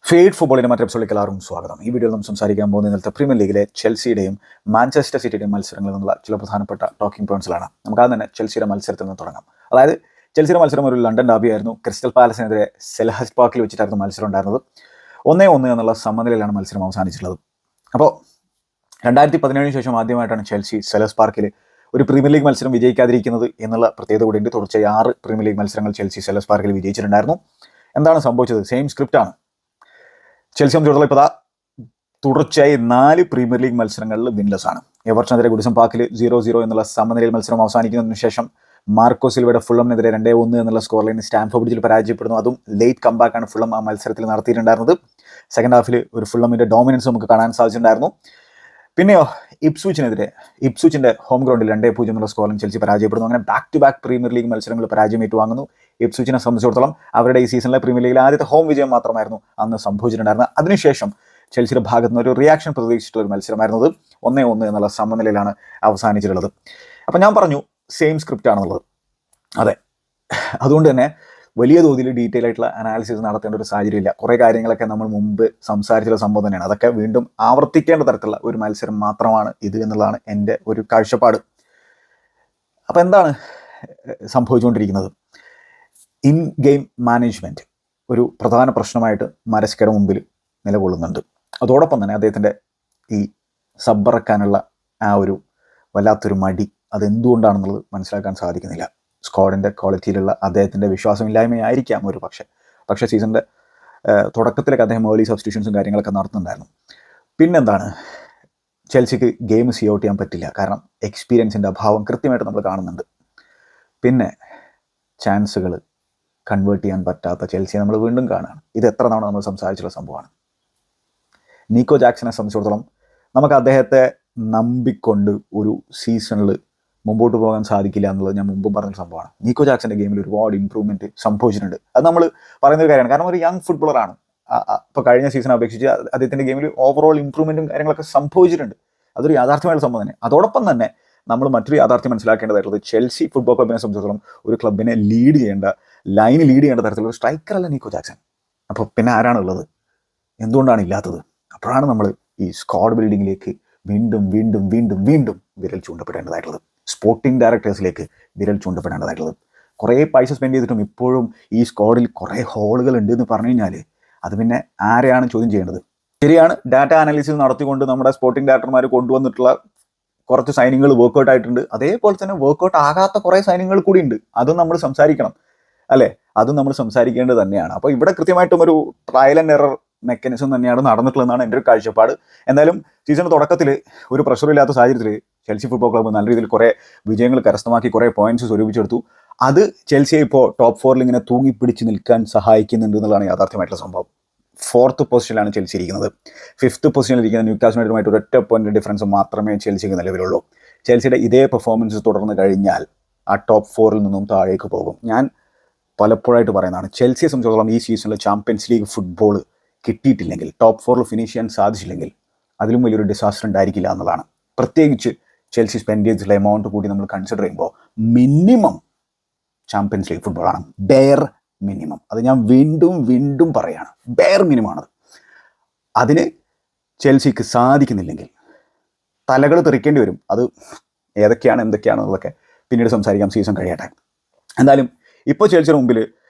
Fade ഫുട്ബോളിൻ്റെ മറ്റൊരു എപ്പിസോഡിലേക്ക് എല്ലാവർക്കും സ്വാഗതം. ഈ വീഡിയോയിൽ നമ്മൾ സംസാരിക്കാൻ പോകുന്ന ഇന്നത്തെ പ്രീമിയർ ലീഗിലെ ചെൽസിയുടെയും മാഞ്ചസ്റ്റർ സിറ്റിയുടെയും മത്സരങ്ങളിൽ നിന്നുള്ള ചില പ്രധാനപ്പെട്ട ടോക്കിംഗ് പോയിന്റ്സിലാണ്. നമുക്ക് ആദ്യം തന്നെ ചെൽസിയുടെ മത്സരത്തിൽ നിന്ന് തുടങ്ങാം. അതായത് ചെൽസിയുടെ മത്സരം ഒരു ലണ്ടൻ ഡാബി ആയിരുന്നു. ക്രിസ്റ്റൽ പാലസിനെതിരെ സെൽഹസ്റ്റ് പാർക്കിൽ വെച്ചിട്ടായിരുന്നു മത്സരം ഉണ്ടായിരുന്നത്. 1-1 എന്നുള്ള സമനിലയിലാണ് മത്സരം അവസാനിച്ചിട്ടുള്ളത്. അപ്പോൾ 2017 ശേഷം ആദ്യമായിട്ടാണ് ചെൽസി സെൽഹസ്റ്റ് പാർക്കിൽ ഒരു പ്രീമിയർ ലീഗ് മത്സരം വിജയിക്കാതിരിക്കുന്നത് എന്നുള്ള പ്രത്യേകത കൂടിയുണ്ട്. തുടർച്ചയായി 6 പ്രീമിയർ ലീഗ് മത്സരങ്ങൾ ചെൽസി സെൽഹസ്റ്റ് പാർക്കിൽ വിജയിച്ചിട്ടുണ്ടായിരുന്നു. എന്താണ് സംഭവിച്ചത്? സെയിം സ്ക്രിപ്റ്റാണ്. ചെൽസി സംബന്ധിച്ചിടത്തോളം ഇപ്പോൾ തുടർച്ചയായി 4 പ്രീമിയർ ലീഗ് മത്സരങ്ങളിൽ വിൻലെസ് ആണ്. എവർട്ടനെതിരെ ഗുഡിസൺ പാർക്കിൽ 0-0 എന്നുള്ള സമനിലയിൽ മത്സരം അവസാനിക്കുന്നതിന് ശേഷം മാർക്കോ സിൽവയുടെ ഫുള്ളമിനെതിരെ 2-1 എന്നുള്ള സ്കോർ ലൈൻ സ്റ്റാൻഫോർഡ് ബ്രിഡ്ജിൽ പരാജയപ്പെടുന്നു. അതും ലേറ്റ് കംബാക്കാണ് ഫുള്ളം ആ മത്സരത്തിൽ നടത്തിയിട്ടുണ്ടായിരുന്നത്. സെക്കൻഡ് ഹാഫിൽ ഒരു ഫുള്ളമിൻ്റെ ഡോമിനൻസ് നമുക്ക് കാണാൻ സാധിച്ചിട്ടുണ്ടായിരുന്നു. പിന്നെയോ ഇപ്സ്വിച്ചിൻ്റെ ഹോം ഗ്രൗണ്ടിൽ 2-0 എന്നുള്ള സ്കോറിൽ ചെൽസി പരാജയപ്പെടുന്നു. അങ്ങനെ back to back premier league മത്സരങ്ങൾ പരാജയം ഏറ്റുവാങ്ങുന്നു. ഇപ്സ്വിച്ചിനെ സംബന്ധിച്ചിടത്തോളം അവരുടെ ഈ സീസണിലെ പ്രീമിയർ ലീഗിൽ ആദ്യത്തെ ഹോം വിജയം മാത്രമായിരുന്നു അന്ന് സംഭവിച്ചിട്ടുണ്ടായിരുന്നത്. അതിനുശേഷം ചെൽസിയുടെ ഭാഗത്ത് നിന്ന് ഒരു റിയാക്ഷൻ പ്രതീക്ഷിച്ചിട്ടുള്ള ഒരു മത്സരമായിരുന്നത്. 1-1 എന്നുള്ള സമനിലയിലാണ് അവസാനിച്ചിട്ടുള്ളത്. അപ്പം ഞാൻ പറഞ്ഞു സെയിം സ്ക്രിപ്റ്റ് ആണെന്നുള്ളത്. അതെ, അതുകൊണ്ട് തന്നെ വലിയ തോതിൽ ഡീറ്റെയിൽ ആയിട്ടുള്ള അനാലിസിസ് നടത്തേണ്ട ഒരു സാഹചര്യമില്ല. കുറേ കാര്യങ്ങളൊക്കെ നമ്മൾ മുമ്പ് സംസാരിച്ചുള്ള സംഭവം തന്നെയാണ്. അതൊക്കെ വീണ്ടും ആവർത്തിക്കേണ്ട തരത്തിലുള്ള ഒരു മത്സരം മാത്രമാണ് ഇത് എന്നുള്ളതാണ് എൻ്റെ ഒരു കാഴ്ചപ്പാട്. അപ്പോൾ എന്താണ് സംഭവിച്ചുകൊണ്ടിരിക്കുന്നത്? ഇൻ ഗെയിം മാനേജ്മെൻറ്റ് ഒരു പ്രധാന പ്രശ്നമായിട്ട് മരസ്കയുടെ മുമ്പിൽ നിലകൊള്ളുന്നുണ്ട്. അതോടൊപ്പം തന്നെ അദ്ദേഹത്തിൻ്റെ ഈ സബ്ബറക്കാനുള്ള ആ ഒരു വല്ലാത്തൊരു മടി അതെന്തുകൊണ്ടാണെന്നുള്ളത് മനസ്സിലാക്കാൻ സാധിക്കുന്നില്ല. സ്ക്വാഡിൻ്റെ ക്വാളിറ്റിയിലുള്ള അദ്ദേഹത്തിൻ്റെ വിശ്വാസമില്ലായ്മയായിരിക്കാം ഒരു പക്ഷേ സീസണിൻ്റെ തുടക്കത്തിലൊക്കെ അദ്ദേഹം ഏർലി സബ്സ്റ്റിറ്റ്യൂഷൻസും കാര്യങ്ങളൊക്കെ നടത്തുന്നുണ്ടായിരുന്നു. പിന്നെന്താണ്, ചെൽസിക്ക് ഗെയിം സി ഔട്ട് ചെയ്യാൻ പറ്റില്ല. കാരണം എക്സ്പീരിയൻസിൻ്റെ അഭാവം കൃത്യമായിട്ട് നമ്മൾ കാണുന്നുണ്ട്. പിന്നെ ചാൻസുകൾ കൺവേർട്ട് ചെയ്യാൻ പറ്റാത്ത ചെൽസിയെ നമ്മൾ വീണ്ടും കാണുകയാണ്. ഇത് എത്ര തവണ നമ്മൾ സംസാരിച്ചുള്ള സംഭവമാണ്. നീക്കോ ജാക്സനെ സംബന്ധിച്ചിടത്തോളം നമുക്ക് അദ്ദേഹത്തെ നമ്പിക്കൊണ്ട് ഒരു സീസണിൽ മുമ്പോട്ട് പോകാൻ സാധിക്കില്ല എന്നുള്ളത് ഞാൻ മുമ്പും പറഞ്ഞ സംഭവമാണ്. നീക്കോ ജാക്സന്റെ ഗെയിമിൽ ഒരുപാട് ഇമ്പ്രൂവ്മെൻറ്റ് സംഭവിച്ചിട്ടുണ്ട്. അത് നമ്മൾ പറയുന്ന ഒരു കാര്യമാണ്. കാരണം ഒരു യങ് ഫുട്ബോളറാണ്. ഇപ്പോൾ കഴിഞ്ഞ സീസണെ അപേക്ഷിച്ച് അദ്ദേഹത്തിൻ്റെ ഗെയിമിൽ ഓവറോൾ ഇമ്പ്രൂവ്മെൻറ്റും കാര്യങ്ങളൊക്കെ സംഭവിച്ചിട്ടുണ്ട്. അതൊരു യാഥാർത്ഥ്യമായുള്ള സംഭവം തന്നെ. അതോടൊപ്പം തന്നെ നമ്മൾ മറ്റൊരു യാഥാർത്ഥ്യം മനസ്സിലാക്കേണ്ടതായിട്ടുള്ളത് ചെൽസി ഫുട്ബോൾ ക്ലബിനെ സംബന്ധിച്ചിടത്തോളം ഒരു ക്ലബിനെ ലീഡ് ചെയ്യേണ്ട തരത്തിലുള്ള സ്ട്രൈക്കറല്ല നീക്കോ ജാക്സൺ. അപ്പോൾ പിന്നെ ആരാണുള്ളത്? എന്തുകൊണ്ടാണ് ഇല്ലാത്തത്? അപ്പോഴാണ് നമ്മൾ ഈ സ്ക്വാഡ് ബിൽഡിങ്ങിലേക്ക് വീണ്ടും വീണ്ടും വീണ്ടും വീണ്ടും വിരൽ ചൂണ്ടപ്പെടേണ്ടതായിട്ടുള്ളത്. സ്പോർട്ടിംഗ് ഡയറക്ടേഴ്സിലേക്ക് വിരൽ ചൂണ്ടപ്പെടേണ്ടതായിട്ടുള്ളത്. കുറേ പൈസ സ്പെൻഡ് ചെയ്തിട്ടും ഇപ്പോഴും ഈ സ്ക്വാഡിൽ കുറേ ഹോളുകൾ ഉണ്ട് എന്ന് പറഞ്ഞു കഴിഞ്ഞാൽ അത് പിന്നെ ആരെയാണ് ചോദ്യം ചെയ്യേണ്ടത്? ശരിയാണ്, ഡാറ്റ അനാലിസിസ് നടത്തിക്കൊണ്ട് നമ്മുടെ സ്പോർട്ടിംഗ് ഡയറക്ടർമാർ കൊണ്ടുവന്നിട്ടുള്ള കുറച്ച് സൈനിങ്ങൾ വർക്കൗട്ട് ആയിട്ടുണ്ട്. അതേപോലെ തന്നെ വർക്കൗട്ട് ആകാത്ത കുറേ സൈനിങ്ങൾ കൂടി ഉണ്ട്. അതും നമ്മൾ സംസാരിക്കണം, അല്ലേ? അതും നമ്മൾ സംസാരിക്കേണ്ടത് തന്നെയാണ്. അപ്പോൾ ഇവിടെ കൃത്യമായിട്ടും ഒരു ട്രയൽ ആൻഡ് എറർ മെക്കാനിസം തന്നെയാണ് നടന്നിട്ടുള്ളതെന്നാണ് എൻ്റെ ഒരു കാഴ്ചപ്പാട്. എന്തായാലും സീസൺ തുടക്കത്തിൽ ഒരു പ്രഷറില്ലാത്ത സാഹചര്യത്തിൽ ചെൽസി ഫുട്ബോൾ ക്ലബ്ബ് നല്ല രീതിയിൽ കുറേ വിജയങ്ങൾ കരസ്ഥമാക്കി, കുറേ പോയിന്റ്സ് സ്വരൂപിച്ചെടുത്തു. അത് ചെൽസിയെ ഇപ്പോൾ ടോപ്പ് 4 ഇങ്ങനെ തൂങ്ങിപ്പിടിച്ച് നിൽക്കാൻ സഹായിക്കുന്നുണ്ട് എന്നുള്ളതാണ് യാഥാർത്ഥ്യമായിട്ടുള്ള സംഭവം. 4th പൊസിഷനിലാണ് ചെൽസി ഇരിക്കുന്നത്. 5th പൊസിഷനിൽ ഇരിക്കുന്ന ന്യൂകാസിൽ യുണൈറ്റഡുമായിട്ട് ഒരൊറ്റ പോയിന്റ് ഡിഫറൻസ് മാത്രമേ ചെൽസിക്ക് നിലവിലുള്ളൂ. ചെൽസിയുടെ ഇതേ പെർഫോമൻസ് തുടർന്ന് കഴിഞ്ഞാൽ ആ ടോപ്പ് 4 നിന്നും താഴേക്ക് പോകും. ഞാൻ പലപ്പോഴായിട്ട് പറയുന്നതാണ്, ചെൽസിയെ സംബന്ധിച്ചിടത്തോളം ഈ സീസണിൽ ചാമ്പ്യൻസ് ലീഗ് ഫുട്ബോൾ കിട്ടിയിട്ടില്ലെങ്കിൽ, ടോപ്പ് 4 ഫിനിഷ് ചെയ്യാൻ സാധിച്ചില്ലെങ്കിൽ അതിലും വലിയൊരു ഡിസാസ്റ്റർ ഉണ്ടായിരിക്കില്ല എന്നുള്ളതാണ്. പ്രത്യേകിച്ച് ചെൽസി സ്പെൻഡ് ചെയ്തിട്ടുള്ള എമൗണ്ട് കൂടി നമ്മൾ കൺസിഡർ ചെയ്യുമ്പോൾ മിനിമം ചാമ്പ്യൻസ് ലീഗ് ഫുട്ബോളാണ്. Bare minimum. അത് ഞാൻ വീണ്ടും വീണ്ടും പറയുകയാണ്, ബെയർ മിനിമമാണത്. അതിന് ചെൽസിക്ക് സാധിക്കുന്നില്ലെങ്കിൽ തലകൾ തെറിക്കേണ്ടി വരും. അത് ഏതൊക്കെയാണ് എന്തൊക്കെയാണെന്നുള്ളതൊക്കെ പിന്നീട് സംസാരിക്കാം, സീസൺ കഴിയട്ടെ. എന്തായാലും ഇപ്പോൾ ചെൽസിയുടെ മുമ്പിൽ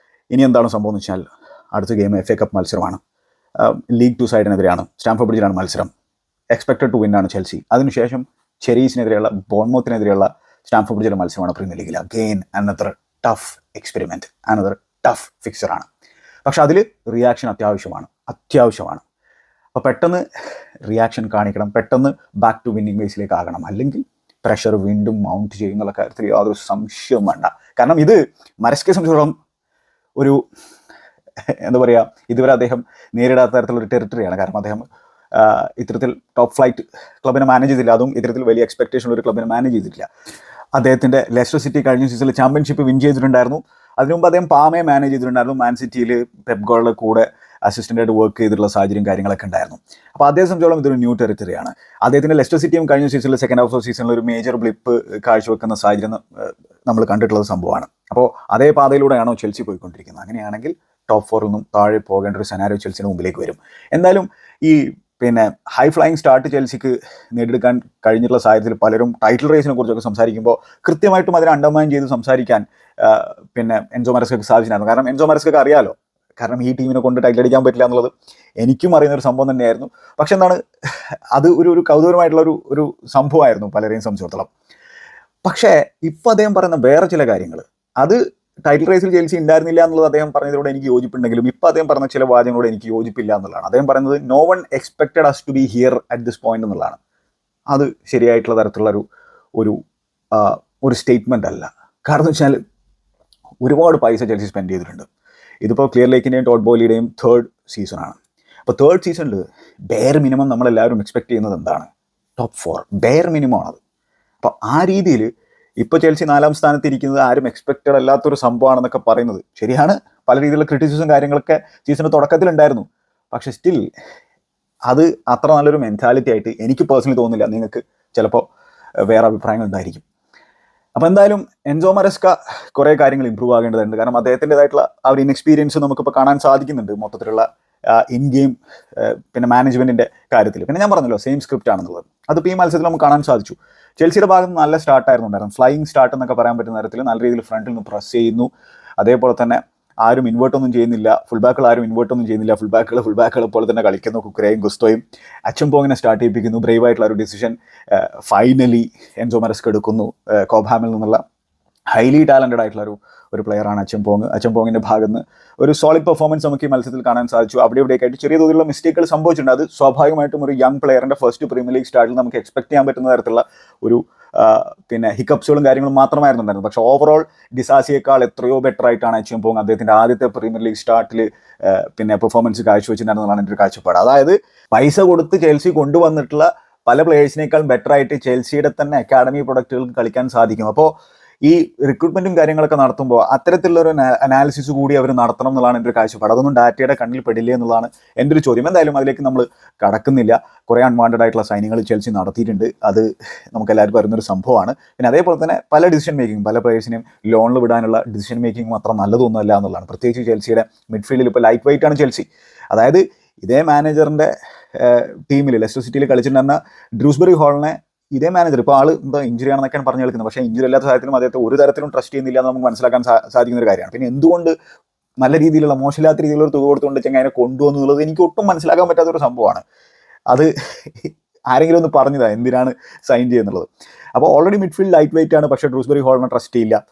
ഇനി എന്താണ് സംഭവം എന്ന് വെച്ചാൽ, അടുത്ത ഗെയിം FA കപ്പ് മത്സരമാണ്. ലീഗ് 2 സൈഡിനെതിരെയാണ്. സ്റ്റാൻഫോർഡ് ബ്രിഡ്ജിലാണ് മത്സരം. എക്സ്പെക്റ്റഡ് ടു വിൻ ആണ് ചെൽസി. അതിനുശേഷം ചെരീസിനെതിരെയുള്ള, ബോൺമൗത്തിനെതിരെയുള്ള സ്റ്റാൻഫോർഡ് ബ്രിഡ്ജിലെ മത്സരമാണ് പ്രീമിയർ ലീഗിൽ. Again another tough experiment, another tough ഫിക്സറാണ്. പക്ഷെ അതിൽ റിയാക്ഷൻ അത്യാവശ്യമാണ്. അപ്പോൾ പെട്ടെന്ന് റിയാക്ഷൻ കാണിക്കണം, പെട്ടെന്ന് ബാക്ക് ടു വിന്നിങ് ബേസിലേക്ക് ആകണം. അല്ലെങ്കിൽ പ്രഷർ വീണ്ടും മൗണ്ട് ചെയ്യുന്നുള്ള കാര്യത്തിൽ യാതൊരു സംശയവും വേണ്ട. കാരണം ഇത് മരസ്കയെ സംബന്ധിച്ചിടത്തോളം ഒരു എന്താ പറയുക, ഇതുവരെ അദ്ദേഹം നേരിടാത്ത തരത്തിലൊരു ടെറിട്ടറിയാണ്. കാരണം അദ്ദേഹം ഇത്തരത്തിൽ ടോപ്പ് ഫ്ലൈറ്റ് ക്ലബിനെ മാനേജ് ചെയ്തില്ല. അതും ഇത്തരത്തിൽ വലിയ എക്സ്പെക്ടേഷൻ ഒരു ക്ലബിനെ മാനേജ് ചെയ്തിട്ടില്ല. അദ്ദേഹത്തിൻ്റെ ലെസ്റ്റർ സിറ്റി കഴിഞ്ഞ സീസണിൽ ചാമ്പ്യൻഷിപ്പ് വിൻ ചെയ്തിട്ടുണ്ടായിരുന്നു. അതിനു മുമ്പ് അദ്ദേഹം പാമയെ മാനേജ് ചെയ്തിട്ടുണ്ടായിരുന്നു. മാൻ സിറ്റിയിൽ പെപ് ഗോളുടെ കൂടെ അസിസ്റ്റൻ്റായിട്ട് വർക്ക് ചെയ്തിട്ടുള്ള സാഹചര്യം കാര്യങ്ങളൊക്കെ ഉണ്ടായിരുന്നു. അപ്പോൾ അദ്ദേഹത്തെ സംബന്ധിച്ചോളം ഇതൊരു ന്യൂ ടെറിട്ടറിയാണ്. അദ്ദേഹത്തിൻ്റെ ലെസ്റ്റർ സിറ്റിയും കഴിഞ്ഞ സീസണിൽ സെക്കൻഡ് ഹാഫ് ഓഫ് സീസണിൽ ഒരു മേജർ ബ്ലിപ്പ് കാഴ്ചവെക്കുന്ന സാഹചര്യം നമ്മൾ കണ്ടിട്ടുള്ള സംഭവമാണ്. അപ്പോൾ അതേ പാതയിലൂടെയാണോ ചെൽസി പോയിക്കൊണ്ടിരിക്കുന്നത്? അങ്ങനെയാണെങ്കിൽ ടോപ്പ് 4 നിന്നും താഴെ പോകേണ്ട ഒരു സെനാരിയോ ചെൽസിയുടെ മുമ്പിലേക്ക് വരും. എന്തായാലും ഈ ഹൈ ഫ്ലൈയിങ് സ്റ്റാർട്ട് ചെൽസിക്ക് നേടിയെടുക്കാൻ കഴിഞ്ഞിട്ടുള്ള സാഹചര്യത്തിൽ പലരും ടൈറ്റിൽ റേസിനെ കുറിച്ചൊക്കെ സംസാരിക്കുമ്പോൾ കൃത്യമായിട്ടും അതിനെ അണ്ടർമൈൻ ചെയ്ത് സംസാരിക്കാൻ എൻസോ മരസ്കയ്ക്ക് സാധിച്ചിട്ടുണ്ടായിരുന്നു. കാരണം എൻസോ മരസ്കയ്ക്ക് അറിയാലോ, കാരണം ഈ ടീമിനെ കൊണ്ട് ടൈറ്റിൽ അടിക്കാൻ പറ്റില്ല എന്നുള്ളത് എനിക്കും അറിയുന്ന ഒരു സംഭവം തന്നെയായിരുന്നു. പക്ഷെ എന്താണ്, അത് ഒരു കൗതുകമായിട്ടുള്ള ഒരു സംഭവമായിരുന്നു പലരെയും സംബന്ധിച്ചിടത്തോളം. പക്ഷേ ഇപ്പോൾ അദ്ദേഹം പറയുന്ന വേറെ ചില കാര്യങ്ങൾ, അത് ടൈറ്റിൽ റേസിൽ ചെൽസി ഉണ്ടായിരുന്നില്ല എന്നുള്ളത് അദ്ദേഹം പറഞ്ഞതിലൂടെ എനിക്ക് യോജിപ്പുണ്ടെങ്കിലും ഇപ്പോൾ അദ്ദേഹം പറഞ്ഞ ചില വാചകങ്ങളോട് എനിക്ക് യോജിപ്പില്ല എന്നുള്ളതാണ്. അദ്ദേഹം പറയുന്നത് no one expected us to be here at this point എന്നുള്ളതാണ്. അത് ശരിയായിട്ടുള്ള തരത്തിലുള്ള ഒരു സ്റ്റേറ്റ്മെൻ്റ് അല്ല. കാരണം വെച്ചാൽ ഒരുപാട് പൈസ ചെൽസി സ്പെൻഡ് ചെയ്തിട്ടുണ്ട്. ഇതിപ്പോൾ ക്ലിയർ ലേക്കിൻ്റെയും ടോഡ് ബോയിലിയുടെയും 3rd സീസണാണ്. അപ്പോൾ 3rd സീസണിൽ ബെയർ മിനിമം നമ്മളെല്ലാവരും എക്സ്പെക്ട് ചെയ്യുന്നത് എന്താണ്? ടോപ്പ് 4 ബെയർ മിനിമം ആണത്. അപ്പോൾ ആ രീതിയിൽ ഇപ്പോൾ ചെൽസി 4ാം സ്ഥാനത്തിരിക്കുന്നത് ആരും എക്സ്പെക്റ്റഡ് അല്ലാത്തൊരു സംഭവമാണെന്നൊക്കെ പറയുന്നത് ശരിയാണ്. പല രീതിയിലുള്ള ക്രിറ്റിസിസും കാര്യങ്ങളൊക്കെ സീസണിൻ്റെ തുടക്കത്തിലുണ്ടായിരുന്നു. പക്ഷേ സ്റ്റിൽ അത് അത്ര നല്ലൊരു മെൻറ്റാലിറ്റി ആയിട്ട് എനിക്ക് പേഴ്സണലി തോന്നുന്നില്ല. നിങ്ങൾക്ക് ചിലപ്പോൾ വേറെ അഭിപ്രായങ്ങൾ ഉണ്ടായിരിക്കും. അപ്പോൾ എന്തായാലും എൻസോ മരസ്ക കുറേ കാര്യങ്ങൾ ഇമ്പ്രൂവ് ആകേണ്ടതുണ്ട്. കാരണം അദ്ദേഹത്തിൻ്റെതായിട്ടുള്ള ആ ഒരു ഇൻഎക്സ്പീരിയൻസ് നമുക്കിപ്പോൾ കാണാൻ സാധിക്കുന്നുണ്ട് മൊത്തത്തിലുള്ള ഇൻ ഗെയിം മാനേജ്മെൻറ്റിൻ്റെ കാര്യത്തിൽ. പിന്നെ ഞാൻ പറഞ്ഞല്ലോ സെയിം സ്ക്രിപ്റ്റ് ആണെന്നുള്ളത്. അതിപ്പോൾ ഈ മത്സരത്തിൽ നമുക്ക് കാണാൻ സാധിച്ചു. ചെൽസിയുടെ ഭാഗത്ത് നല്ല സ്റ്റാർട്ടായിരുന്നു, ഫ്ലൈയിങ് സ്റ്റാർട്ട് എന്നൊക്കെ പറയാൻ പറ്റുന്ന തരത്തിൽ നല്ല രീതിയിൽ ഫ്രണ്ടിൽ നിന്ന് പ്രസ് ചെയ്യുന്നു. അതേപോലെ തന്നെ ആരും ഇൻവേർട്ടൊന്നും ചെയ്യുന്നില്ല, ഫുൾ ബാക്കുകൾ ആരും ഇൻവേർട്ടൊന്നും ചെയ്യുന്നില്ല. ഫുൾ ബാക്കുകൾ പോലെ തന്നെ കളിക്കുന്നു. കുക്കറേയും ഗുസ്തോയും അച്ചംപോങ്ങിനെ സ്റ്റാർട്ട് ചെയ്യിപ്പിക്കുന്നു. ബ്രേവ് ആയിട്ടുള്ള ഒരു ഡിസിഷൻ ഫൈനലി എൻസോ മരസ്ക എടുക്കുന്നു. കോബ്ഹാമിൽ നിന്നുള്ള ഹൈലി ടാലൻറ്റഡ് ആയിട്ടുള്ള ഒരു പ്ലെയറാണ് അച്ചംപോങ്. അച്ചംപോങ്ങിൻ്റെ ഭാഗത്ത് നിന്ന് ഒരു സോളിഡ് പെർഫോമൻസ് നമുക്ക് ഈ മത്സരത്തിൽ കാണാൻ സാധിച്ചു. അവിടെ ഇവിടെയൊക്കെ ആയിട്ട് ചെറിയ തോതിലുള്ള മിസ്റ്റേക്കുകൾ സംഭവിച്ചിട്ടുണ്ട്. അത് സ്വാഭാവികമായിട്ടും ഒരു യങ് പ്ലെയറിൻ്റെ ഫസ്റ്റ് പ്രീമിയർ ലീഗ് സ്റ്റാർട്ടിൽ നമുക്ക് എക്സ്പെക്ട് ചെയ്യാൻ പറ്റുന്ന തരത്തിലുള്ള ഒരു ഹിക്കപ്സുകളും കാര്യങ്ങളും മാത്രമായിരുന്നു ഉണ്ടായിരുന്നത്. പക്ഷേ ഓവറോൾ ഡിസാസിയേക്കാൾ എത്രയോ ബെറ്റർ ആയിട്ടാണ് അച്ചംപോങ് അദ്ദേഹത്തിൻ്റെ ആദ്യത്തെ പ്രീമിയർ ലീഗ് സ്റ്റാർട്ടിൽ പെർഫോമൻസ് കാഴ്ചവെച്ചിട്ടുണ്ടെന്നുള്ളതാണ് എൻ്റെ ഒരു കാഴ്ചപ്പാട്. അതായത് പൈസ കൊടുത്ത് ചെൽസി കൊണ്ടുവന്നിട്ടുള്ള പല പ്ലേയേഴ്സിനേക്കാൾ ബെറ്റർ ആയിട്ട് ചെൽസിയുടെ തന്നെ അക്കാഡമി പ്രൊഡക്റ്റുകൾക്ക് കളിക്കാൻ സാധിക്കും. അപ്പോൾ ഈ റിക്രൂട്ട്മെൻറ്റും കാര്യങ്ങളൊക്കെ നടത്തുമ്പോൾ അത്തരത്തിലുള്ളൊരു അനാലിസിസ് കൂടി അവർ നടത്തണം എന്നുള്ളതാണ് എൻ്റെ ഒരു കാഴ്ചപ്പാട്. അതൊന്നും ഡാറ്റയുടെ കണ്ണിൽ പെടില്ലേ എന്നുള്ളതാണ് എൻ്റെ ഒരു ചോദ്യം. എന്തായാലും അതിലേക്ക് നമ്മൾ കടക്കുന്നില്ല. കുറേ അൺവാണ്ടഡ് ആയിട്ടുള്ള സൈനിങ്ങൾ ചെൽസി നടത്തിയിട്ടുണ്ട്. അത് നമുക്കെല്ലാവർക്കും അറിയുന്നൊരു സംഭവമാണ്. പിന്നെ അതേപോലെ തന്നെ പല ഡിസിഷൻ മേക്കിംഗ്, പല പ്ലേയേഴ്സിനെയും ലോണിൽ വിടാനുള്ള ഡിസിഷൻ മേക്കിംഗ് അത്ര നല്ലതൊന്നുമല്ല എന്നുള്ളതാണ്. പ്രത്യേകിച്ച് ചെൽസിയുടെ മിഡ്ഫീൽഡിൽ ഇപ്പോൾ ലൈറ്റ് വെയിറ്റ് ആണ് ചെൽസി. അതായത് ഇതേ മാനേജറിൻ്റെ ടീമിൽ ലെസ്റ്റർ സിറ്റിയിൽ കളിച്ചിട്ടുണ്ടെന്ന ഡ്രൂസ്ബറി ഹോളിനെ ഇതേ മാനേജർ ഇപ്പോൾ ആൾ എന്താ ഇഞ്ചുറി ആണെന്നൊക്കെയാണ് പറഞ്ഞു കളിക്കുന്നത്. പക്ഷേ ഇഞ്ചുറി അല്ലാത്ത സാഹചര്യത്തിലും അദ്ദേഹത്തെ ഒരു തരത്തിലും ട്രസ്റ്റ് ചെയ്യുന്നില്ല എന്ന് നമുക്ക് മനസ്സിലാക്കാൻ സാധിക്കുന്ന ഒരു കാര്യമാണ്. പിന്നെ എന്തുകൊണ്ട് നല്ല രീതിയിലുള്ള മോശമില്ലാത്ത രീതിയിലുള്ള ഒരു തുക കൊടുത്തുകൊണ്ട് ചെങ്ങായിനെ കൊണ്ടുവന്നു എന്നുള്ളത് എനിക്ക് ഒട്ടും മനസ്സിലാക്കാൻ പറ്റാത്തൊരു സംഭവമാണ്. അത് ആരെങ്കിലും ഒന്ന് പറഞ്ഞതാണ് എന്തിനാണ് സൈൻ ചെയ്യുന്നുള്ളത്. അപ്പോൾ ഓൾറെഡി മിഡ്ഫീൽഡ് ലൈറ്റ് വെയിറ്റ് ആണ്. പക്ഷേ ഡ്രൂസ്ബറി ഹോളിനെ ട്രസ്റ്റ് ചെയ്യില്ല.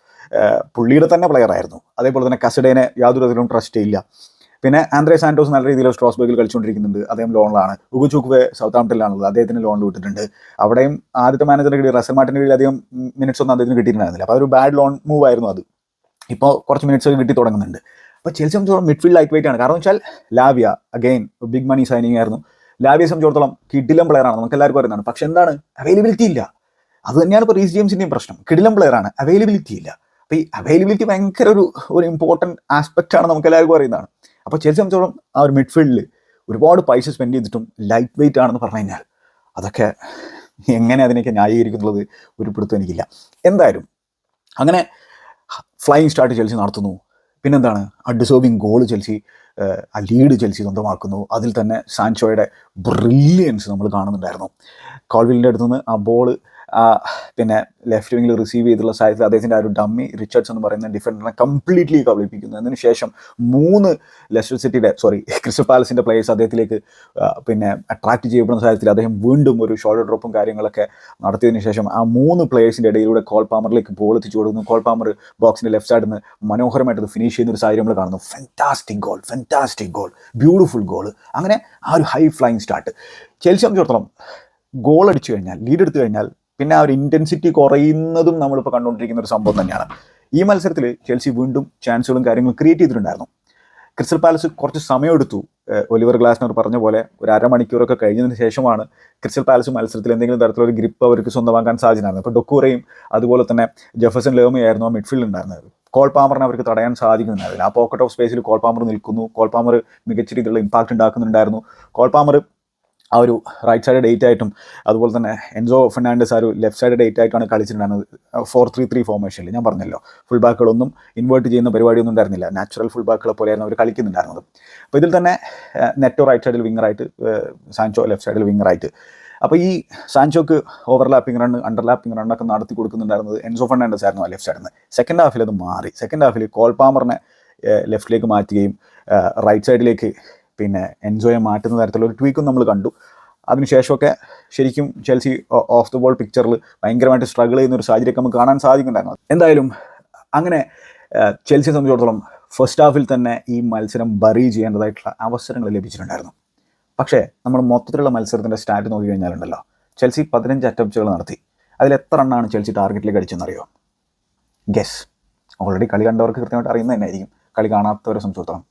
പുള്ളിയുടെ തന്നെ പ്ലെയർ ആയിരുന്നു. അതേപോലെ തന്നെ കസഡേനെ യാതൊരു തരത്തിലും ട്രസ്റ്റ് ചെയ്യില്ല. പിന്നെ ആന്ദ്രേ സാന്റോസ് നല്ല രീതിയിൽ സ്ട്രോസ്ബർഗിൽ കളിച്ചുകൊണ്ടിരിക്കുന്നുണ്ട്. അദ്ദേഹം ലോണിലാണ്. ഉഗോ ചുക്വെ സൗത്താംപ്ടണിലാണുള്ളത്. അദ്ദേഹത്തിന് ലോണിൽ വിട്ടിട്ടുണ്ട്. അവിടെയും ആദ്യത്തെ മാനേജറിന് കിട്ടി റസൽ മാർട്ടിൻ്റെ കീഴിൽ അധികം മിനിറ്റ്സ് ഒന്നും അദ്ദേഹത്തിന് കിട്ടിയിട്ടുണ്ടായിരുന്നില്ല. അപ്പോൾ അതൊരു ബാഡ് ലോൺ മൂവ് ആയിരുന്നു അത്. ഇപ്പോൾ കുറച്ച് മിനിറ്റ്സ് ഒക്കെ കിട്ടി തുടങ്ങുന്നുണ്ട്. അപ്പോൾ ചെൽസി സംബന്ധിച്ചോളം മിഡ്ഫീൽഡ് ലൈറ്റ് വെയിറ്റ് ആണ്. കാരണം വെച്ചാൽ Lavia again big money signing ആയിരുന്നു. ലാവിയെ സംബന്ധിച്ചിടത്തോളം കിഡിലം പ്ലെയറാണ്, നമുക്ക് എല്ലാവർക്കും അറിയുന്നതാണ്. പക്ഷെ എന്താണ്, അവൈലബിലിറ്റി ഇല്ല. അത് തന്നെയാണ് ഇപ്പോൾ റീസ് ജെയിംസിൻ്റെയും പ്രശ്നം. കിഡിലം പ്ലെയറാണ്, അവൈലബിലിറ്റി ഇല്ല. അപ്പോൾ ഈ അവൈലബിലിറ്റി ഭയങ്കര ഒരു ഇമ്പോർട്ടൻറ്റ് ആസ്പെക്റ്റ് ആണ്, നമുക്ക് എല്ലാവർക്കും അറിയുന്നതാണ്. അപ്പോൾ ചെൽസി സംബന്ധിച്ചോളം ആ ഒരു മിഡ്ഫീൽഡിൽ ഒരുപാട് പൈസ സ്പെൻഡ് ചെയ്തിട്ടും ലൈറ്റ് വെയിറ്റ് ആണെന്ന് പറഞ്ഞു കഴിഞ്ഞാൽ അതൊക്കെ എങ്ങനെ അതിനൊക്കെ ന്യായീകരിക്കുന്നുള്ളത് ഒരു പിടുത്തം എനിക്കില്ല. എന്തായാലും അങ്ങനെ ഫ്ലൈയിങ് സ്റ്റാർട്ട് ചെൽസി നടത്തുന്നു. പിന്നെന്താണ്, അൺഡിസേർവിങ് ഗോൾ ചെൽസി, ആ ലീഡ് ചെൽസി സ്വന്തമാക്കുന്നു. അതിൽ തന്നെ സാൻചോയുടെ ബ്രില്യൻസ് നമ്മൾ കാണുന്നുണ്ടായിരുന്നു. കോൾവിലിൻ്റെ അടുത്തുനിന്ന് ആ ബോൾ പിന്നെ ലെഫ്റ്റ് വിങ്ങിൽ റിസീവ് ചെയ്തുള്ള സാഹചര്യത്തിൽ അദ്ദേഹത്തിൻ്റെ ആ ഒരു ഡമ്മി റിച്ചർഡ്സ് എന്ന് പറയുന്ന ഡിഫൻഡറിനെ കംപ്ലീറ്റ്ലി കബളിപ്പിക്കുന്നു. അതിന് ശേഷം 3 ലെസ്റ്റർ സിറ്റിയുടെ ക്രിസ്റ്റൽ പാലസിൻ്റെ പ്ലേയേഴ്സ് അദ്ദേഹത്തിലേക്ക് പിന്നെ അട്രാക്റ്റ് ചെയ്യപ്പെടുന്ന സാഹചര്യത്തിൽ അദ്ദേഹം വീണ്ടും ഒരു ഷോൾഡർ ഡ്രോപ്പും കാര്യങ്ങളൊക്കെ നടത്തിയതിന് ശേഷം ആ 3 പ്ലേയേഴ്സിൻ്റെ ഇടയിലൂടെ കോൾ പാമറിലേക്ക് ബോൾ എത്തിച്ചു കൊടുക്കുന്നു. കോൾ പാമർ ബോക്സിൻ്റെ ലെഫ്റ്റ് സൈഡിൽ നിന്ന് മനോഹരമായിട്ട് ഫിനിഷ് ചെയ്യുന്ന ഒരു സാഹചര്യം നമ്മൾ കാണുന്നു. Fantastic goal, beautiful goal. അങ്ങനെ ആ ഒരു ഹൈ ഫ്ലൈയിങ് സ്റ്റാർട്ട് ചെൽസി സംബന്ധിച്ചിടത്തോളം ഗോൾ അടിച്ചു കഴിഞ്ഞാൽ, ലീഡ് എടുത്തു കഴിഞ്ഞാൽ പിന്നെ ആ ഒരു ഇൻറ്റൻസിറ്റി കുറയുന്നതും നമ്മളിപ്പോൾ കണ്ടുകൊണ്ടിരിക്കുന്ന ഒരു സംഭവം തന്നെയാണ്. ഈ മത്സരത്തിൽ ചെൽസി വീണ്ടും ചാൻസുകളും കാര്യങ്ങളും ക്രിയേറ്റ് ചെയ്തിട്ടുണ്ടായിരുന്നു. ക്രിസ്റ്റൽ പാലസ് കുറച്ച് സമയമെടുത്തു. ഒലിവർ ഗ്ലാസ്നർ പറഞ്ഞ പോലെ ഒരു അരമണിക്കൂറൊക്കെ കഴിഞ്ഞതിന് ശേഷമാണ് ക്രിസ്റ്റൽ പാലസ് മത്സരത്തിൽ എന്തെങ്കിലും തരത്തിലൊരു ഗ്രിപ്പ് അവർക്ക് സ്വന്തമാക്കാൻ സാധിച്ചിട്ടുണ്ടായിരുന്നു. അപ്പോൾ ഡൊക്കൂറയും അതുപോലെ തന്നെ ജെഫർസൺ ലേമയായിരുന്നു ആ മിഡ്ഫീൽഡ് ഉണ്ടായിരുന്നത്. കോൾ പാമറിനെ അവർക്ക് തടയാൻ സാധിക്കുന്നുണ്ടായിരുന്നില്ല. ആ പോക്കറ്റ് ഓഫ് സ്പേസിൽ കോൾ പാമർ നിൽക്കുന്നു. കോൾ പാമർ മികച്ച രീതിയിലുള്ള ഇമ്പാക്റ്റ് ഉണ്ടാക്കുന്നുണ്ടായിരുന്നു. കോൾ പാമർ ആ ഒരു റൈറ്റ് സൈഡ് 8 ആയിട്ടും അതുപോലെ തന്നെ എൻസോ ഫെർണാണ്ടസ് ആ ഒരു ലെഫ്റ്റ് സൈഡ് 8 ആയിട്ടാണ് കളിച്ചിട്ടുണ്ടായിരുന്നത് 4-3-3 ഫോർമേഷനിൽ. ഞാൻ പറഞ്ഞല്ലോ, ഫുൾ ബാക്കുകളൊന്നും ഇൻവേർട്ട് ചെയ്യുന്ന പരിപാടിയൊന്നും ഉണ്ടായിരുന്നില്ല, നാച്ചുറൽ ഫുൾ ബാക്കുകളെ പോലെയായിരുന്നു അവർ കളിക്കുന്നുണ്ടായിരുന്നത്. അപ്പോൾ ഇതിൽ തന്നെ നെറ്റോ റൈറ്റ് സൈഡിൽ വിങ്ങറായിട്ട്, സാൻചോ ലെഫ്റ്റ് സൈഡിൽ വിങ്ങറായിട്ട്. അപ്പോൾ ഈ സാൻചോക്ക് ഓവർലാപ്പിംഗ് റൺ, അണ്ടർലാപ്പിംഗ് റണ്ണൊക്കെ നടത്തി കൊടുക്കുന്നുണ്ടായിരുന്നത് എൻസോ ഫെർണാണ്ടസ് ആയിരുന്നു ആ ലെഫ്റ്റ് സൈഡിൽ നിന്ന്. സെക്കൻഡ് ഹാഫിൽ അത് മാറി. സെക്കൻഡ് ഹാഫിൽ കോൾ പാമറിനെ ലെഫ്റ്റിലേക്ക് മാറ്റുകയും റൈറ്റ് സൈഡിലേക്ക് പിന്നെ എൻജോയെ മാറ്റുന്ന തരത്തിലുള്ള ഒരു ട്വീക്കും നമ്മൾ കണ്ടു. അതിനുശേഷമൊക്കെ ശരിക്കും ചെൽസി ഓഫ് ദ ബോൾ പിക്ചറിൽ ഭയങ്കരമായിട്ട് സ്ട്രഗിൾ ചെയ്യുന്ന ഒരു സാഹചര്യമൊക്കെ നമുക്ക് കാണാൻ സാധിക്കുന്നുണ്ടായിരുന്നു. എന്തായാലും അങ്ങനെ ചെൽസിയെ സംബന്ധിച്ചിടത്തോളം ഫസ്റ്റ് ഹാഫിൽ തന്നെ ഈ മത്സരം ബറി ചെയ്യേണ്ടതായിട്ടുള്ള അവസരങ്ങൾ ലഭിച്ചിട്ടുണ്ടായിരുന്നു. പക്ഷേ നമ്മൾ മൊത്തത്തിലുള്ള മത്സരത്തിൻ്റെ സ്റ്റാറ്റ് നോക്കി കഴിഞ്ഞാലുണ്ടല്ലോ, ചെൽസി 15 അറ്റംപ്റ്റുകൾ നടത്തി. അതിൽ എത്ര റണ്ണാണ് ചെൽസി ടാർഗറ്റിലേക്ക് അടിച്ചെന്നറിയോ? ഗെസ്. ഓൾറെഡി കളി കണ്ടവർക്ക് കൃത്യമായിട്ട് അറിയുന്നത് തന്നെയായിരിക്കും. കളി കാണാത്തവരെ സംബന്ധിച്ചിടത്തോളം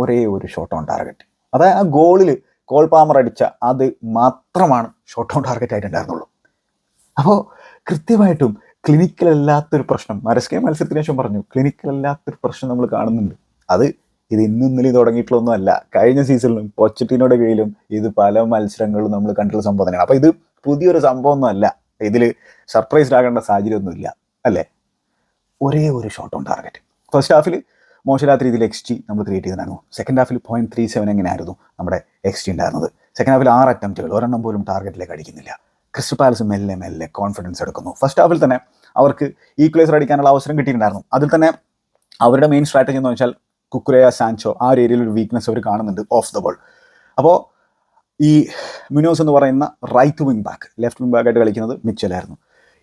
ഒരേ ഒരു ഷോട്ട് ഓൺ ടാർഗറ്റ്. അതായത് ആ ഗോളിൽ കോൾ പാമർ അടിച്ച അത് മാത്രമാണ് ഷോട്ട് ഓൺ ടാർഗറ്റ് ആയിട്ടുണ്ടായിരുന്നുള്ളൂ. അപ്പോൾ കൃത്യമായിട്ടും ക്ലിനിക്കലല്ലാത്തൊരു പ്രശ്നം, മരസ്കെ മത്സരത്തിന് ശേഷം പറഞ്ഞു, ക്ലിനിക്കലല്ലാത്തൊരു പ്രശ്നം നമ്മൾ കാണുന്നുണ്ട്. അത് ഇത് ഇന്നലെ തുടങ്ങിയിട്ടുള്ളൊന്നും അല്ല. കഴിഞ്ഞ സീസണിലും പൊച്ചറ്റിനോയുടെ കീഴിലും ഇത് പല മത്സരങ്ങളും നമ്മൾ കണ്ടിട്ടുള്ള സംഭവം തന്നെയാണ്. അപ്പോൾ ഇത് പുതിയൊരു സംഭവമൊന്നും അല്ല. ഇതിൽ സർപ്രൈസ്ഡ് ആകേണ്ട സാഹചര്യമൊന്നുമില്ല അല്ലേ. ഒരേ ഒരു ഷോട്ട് ഓൺ ടാർഗറ്റ്. ഫസ്റ്റ് ഹാഫിൽ മോശമില്ലാത്ത രീതിയിൽ XG നമ്മൾ ക്രിയേറ്റ് ചെയ്തിട്ടുണ്ടായിരുന്നു. സെക്കൻഡ് ഹാഫിൽ 0.37 എങ്ങനെയായിരുന്നു നമ്മുടെ XG ഉണ്ടായിരുന്നത്. സെക്കൻഡ് ഹാഫിൽ 6 അറ്റംപ്റ്റുകൾ, ഒരെണ്ണം പോലും ടാർഗറ്റിലേക്ക് അടിക്കുന്നില്ല. ക്രിസ്റ്റൽ പാലസ് മെല്ലെ മെല്ലെ കോൺഫിഡൻസ് എടുക്കുന്നു. ഫസ്റ്റ് ഹാഫിൽ തന്നെ അവർക്ക് ഈക്വലൈസർ അടിക്കാനുള്ള അവസരം കിട്ടിയിട്ടുണ്ടായിരുന്നു. അതിൽ തന്നെ അവരുടെ മെയിൻ സ്ട്രാറ്റജി എന്ന് വെച്ചാൽ കുക്കുരയ, സാൻചോ ആ ഒരു ഏരിയയിൽ ഒരു വീക്ക്നെസ് അവർ കാണുന്നുണ്ട് ഓഫ് ദ ബോൾ. അപ്പോൾ ഈ മുനോസ് എന്ന് പറയുന്ന right wing back, left wing ബാക്കായിട്ട് കളിക്കുന്നത് മിച്ചലായിരുന്നു.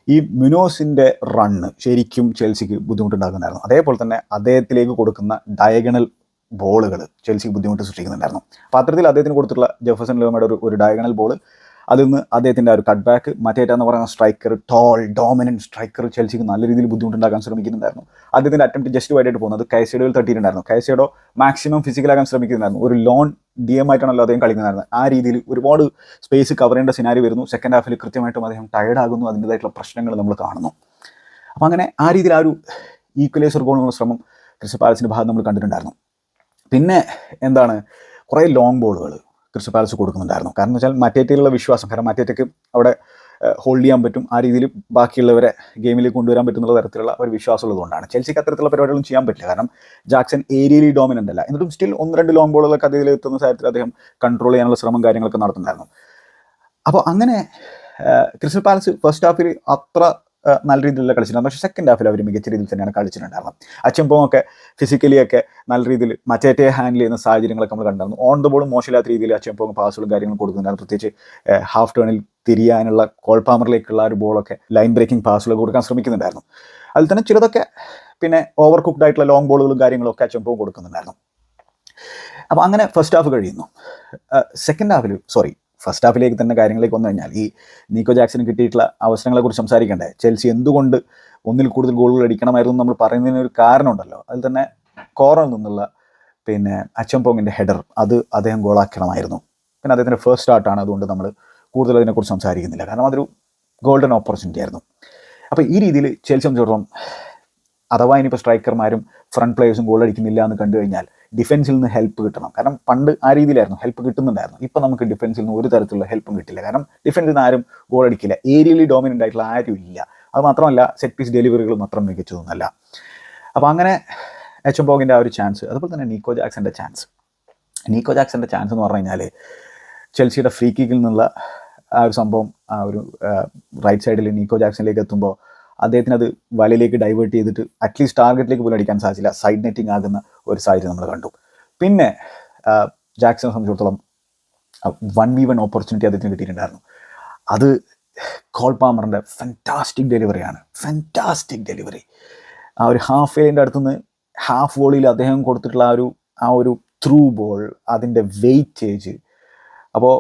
ഈ മുനോസിൻ്റെ റണ്ണ് ശരിക്കും ചെൽസിക്ക് ബുദ്ധിമുട്ടുണ്ടാക്കുന്നുണ്ടായിരുന്നു. അതേപോലെ തന്നെ അദ്ദേഹത്തിലേക്ക് കൊടുക്കുന്ന ഡയഗണൽ ബോളുകൾ ചെൽസിക്ക് ബുദ്ധിമുട്ട് സൃഷ്ടിക്കുന്നുണ്ടായിരുന്നു. അപ്പോൾ അത്തരത്തിൽ അദ്ദേഹത്തിന് കൊടുത്തിട്ടുള്ള ജെഫേഴ്സൺ ലെവമയുടെ ഒരു ഡയഗണൽ ബോൾ, അതിൽ നിന്ന് അദ്ദേഹത്തിൻ്റെ ആ ഒരു കട്ട് ബാക്ക്, മറ്റേറ്റാന്ന് പറയുന്ന സ്ട്രൈക്കർ, ടോൾ ഡോമിനൻറ്റ് സ്ട്രൈക്കർ ചെൽസിക്ക് നല്ല രീതിയിൽ ബുദ്ധിമുട്ടുണ്ടാക്കാൻ ശ്രമിക്കുന്നുണ്ടായിരുന്നു. അദ്ദേഹത്തിൻ്റെ അറ്റംപ്റ്റ് ജസ്റ്റ് വൈഡായിട്ട് പോകുന്നത് കൈസൈഡോയിൽ തട്ടിയിട്ടുണ്ടായിരുന്നു. കൈസൈഡോ മാക്സിമം ഫിസിക്കലാകാൻ ശ്രമിക്കുന്നുണ്ടായിരുന്നു. ഒരു ലോൺ DM ആയിട്ടാണല്ലോ അദ്ദേഹം കളിക്കുന്നുണ്ടായിരുന്നത്. ആ രീതിയിൽ ഒരുപാട് സ്പേസ് കവർ ചെയ്യേണ്ട സിനാരി വരുന്നു. സെക്കൻഡ് ഹാഫിൽ കൃത്യമായിട്ടും അദ്ദേഹം ടയർഡാകുന്നു. അതിൻ്റേതായിട്ടുള്ള പ്രശ്നങ്ങൾ നമ്മൾ കാണുന്നു. അപ്പോൾ അങ്ങനെ ആ രീതിയിൽ ആ ഒരു ഈക്വലൈസർ ഗോളിനുള്ള ശ്രമം ക്രിസ്റ്റൽ പാലസിൻ്റെ ഭാഗത്ത് നമ്മൾ കണ്ടിട്ടുണ്ടായിരുന്നു. പിന്നെ എന്താണ്, കുറേ ലോങ് ബോളുകൾ ക്രിസ്റ്റൽ പാലസ് കൊടുക്കുന്നുണ്ടായിരുന്നു. കാരണം എന്ന് വെച്ചാൽ മറ്റേറ്റയിലുള്ള വിശ്വാസം, കാരണം മറ്റേറ്റയ്ക്ക് അവിടെ ഹോൾഡ് ചെയ്യാൻ പറ്റും, ആ രീതിയിൽ ബാക്കിയുള്ളവരെ ഗെയിമിലേക്ക് കൊണ്ടുവരാൻ പറ്റുന്ന തരത്തിലുള്ള ഒരു വിശ്വാസം ഉള്ളതുകൊണ്ടാണ്. ചെൽസിക്ക് അത്തരത്തിലുള്ള പരിപാടികളും ചെയ്യാൻ പറ്റില്ല. കാരണം ജാക്സൺ ഏരിയയിൽ ഡോമിനൻ്റ് അല്ല. എന്നിട്ടും സ്റ്റിൽ 1-2 ലോങ് ബോളുകളൊക്കെ അദ്ദേഹത്തിൽ എത്തുന്ന സാഹചര്യത്തിൽ അദ്ദേഹം കൺട്രോൾ ചെയ്യാനുള്ള ശ്രമം കാര്യങ്ങളൊക്കെ നടത്തുന്നുണ്ടായിരുന്നു. അപ്പോൾ അങ്ങനെ ക്രിസ്റ്റൽ പാലസ് ഫസ്റ്റ് ഹാഫിൽ അത്ര നല്ല രീതിയിലുള്ള കളിച്ചിട്ടുണ്ടായിരുന്നു. പക്ഷേ സെക്കൻഡ് ഹാഫിൽ അവർ മികച്ച രീതിയിൽ തന്നെയാണ് കളിച്ചിട്ടുണ്ടായിരുന്നത്. അച്ചംപോങ്ങൊക്കെ ഫിസിക്കലിയൊക്കെ നല്ല രീതിയിൽ മറ്റേറ്റെ ഹാൻഡിൽ ചെയ്യുന്ന സാഹചര്യങ്ങളൊക്കെ നമ്മൾ കണ്ടായിരുന്നു. ഓൺ ദ ബോളും മോശമില്ലാത്ത രീതിയിൽ അച്ചംപോങ് പാസുകളും കാര്യങ്ങളും കൊടുക്കുന്നുണ്ടായിരുന്നു. പ്രത്യേകിച്ച് ഹാഫ് ടേണിൽ തിരിയാനുള്ള കോൾ പാമറിലേക്കുള്ള ഒരു ബോളൊക്കെ ലൈൻ ബ്രേക്കിംഗ് പാസുകളൊക്കെ കൊടുക്കാൻ ശ്രമിക്കുന്നുണ്ടായിരുന്നു. അതിൽ തന്നെ ചിലതൊക്കെ പിന്നെ ഓവർ കുക്ക്ഡ് ആയിട്ടുള്ള ലോങ് ബോളുകളും കാര്യങ്ങളും ഒക്കെ അച്ചംപോങ് കൊടുക്കുന്നുണ്ടായിരുന്നു. അപ്പോൾ അങ്ങനെ ഫസ്റ്റ് ഹാഫ് കഴിയുന്നു. ഫസ്റ്റ് ഹാഫിലേക്ക് തന്നെ കാര്യങ്ങളിലേക്ക് വന്നു കഴിഞ്ഞാൽ ഈ നീക്കോ ജാക്സന് കിട്ടിയിട്ടുള്ള അവസരങ്ങളെക്കുറിച്ച് സംസാരിക്കണ്ടേ. ചെൽസി എന്തുകൊണ്ട് ഒന്നിൽ കൂടുതൽ ഗോളുകൾ അടിക്കണമായിരുന്നു നമ്മൾ പറയുന്നതിനൊരു കാരണമുണ്ടല്ലോ. അതിൽ തന്നെ കോർണറിൽ നിന്നുള്ള പിന്നെ അച്ചംപോങ്ങിൻ്റെ ഹെഡർ, അത് അദ്ദേഹം ഗോളാക്കണമായിരുന്നു. പിന്നെ അദ്ദേഹത്തിൻ്റെ ഫസ്റ്റ് സ്റ്റാർട്ടാണ്, അതുകൊണ്ട് നമ്മൾ കൂടുതൽ അതിനെക്കുറിച്ച് സംസാരിക്കുന്നില്ല. കാരണം അതൊരു ഗോൾഡൻ ഓപ്പർച്യൂണിറ്റി ആയിരുന്നു. അപ്പോൾ ഈ രീതിയിൽ ചെൽസി സംബന്ധിച്ചിടത്തോളം അഥവാ ഇനിയിപ്പോൾ സ്ട്രൈക്കർമാരും ഫ്രണ്ട് പ്ലേയേഴ്സും ഗോൾ അടിക്കുന്നില്ല എന്ന് കണ്ടു കഴിഞ്ഞാൽ ഡിഫൻസിൽ നിന്ന് ഹെൽപ്പ് കിട്ടണം. കാരണം പണ്ട് ആ രീതിയിലായിരുന്നു, ഹെൽപ്പ് കിട്ടുന്നുണ്ടായിരുന്നു. ഇപ്പോൾ നമുക്ക് ഡിഫൻസിൽ നിന്ന് ഒരു തരത്തിലുള്ള ഹെൽപ്പും കിട്ടില്ല. കാരണം ഡിഫൻസിൽ നിന്ന് ആരും ഗോൾ അടിക്കില്ല, ഏരിയയിൽ ഡോമിനൻ്റ് ആയിട്ടുള്ള ആരും ഇല്ല. അത് മാത്രമല്ല സെറ്റ് പീസ് ഡെലിവറികളും അത്ര മികച്ചതൊന്നുമല്ല. അപ്പോൾ അങ്ങനെ അച്ചംപോങ്ങിൻ്റെ ആ ഒരു ചാൻസ്, അതുപോലെ തന്നെ നീക്കോ ജാക്സൻ്റെ ചാൻസ് എന്ന് പറഞ്ഞു കഴിഞ്ഞാൽ ചെൽസിയുടെ ഫ്രീ കിക്കിൽ നിന്നുള്ള ആ ഒരു സംഭവം, ആ ഒരു റൈറ്റ് സൈഡിൽ നീക്കോ ജാക്സണിലേക്ക് എത്തുമ്പോൾ അദ്ദേഹത്തിന് അത് വലയിലേക്ക് ഡൈവേർട്ട് ചെയ്തിട്ട് അറ്റ്ലീസ്റ്റ് ടാർഗറ്റിലേക്ക് പോലും അടിക്കാൻ സാധിച്ചില്ല. സൈഡ് നെറ്റിംഗ് ആകുന്ന ഒരു സാഹചര്യം നമ്മൾ കണ്ടു. പിന്നെ ജാക്സനെ സംബന്ധിച്ചിടത്തോളം 1v1 ഓപ്പർച്യൂണിറ്റി അദ്ദേഹത്തിന് കിട്ടിയിട്ടുണ്ടായിരുന്നു. അത് കോൾ പാമറിൻ്റെ ഫാന്റാസ്റ്റിക് ഡെലിവറിയാണ്. ആ ഒരു ഹാഫ് വേലിൻ്റെ അടുത്തുനിന്ന് ഹാഫ് വോളിയിൽ അദ്ദേഹം കൊടുത്തിട്ടുള്ള ആ ഒരു ത്രൂ ബോൾ, അതിൻ്റെ വെയിറ്റേജ്. അപ്പോൾ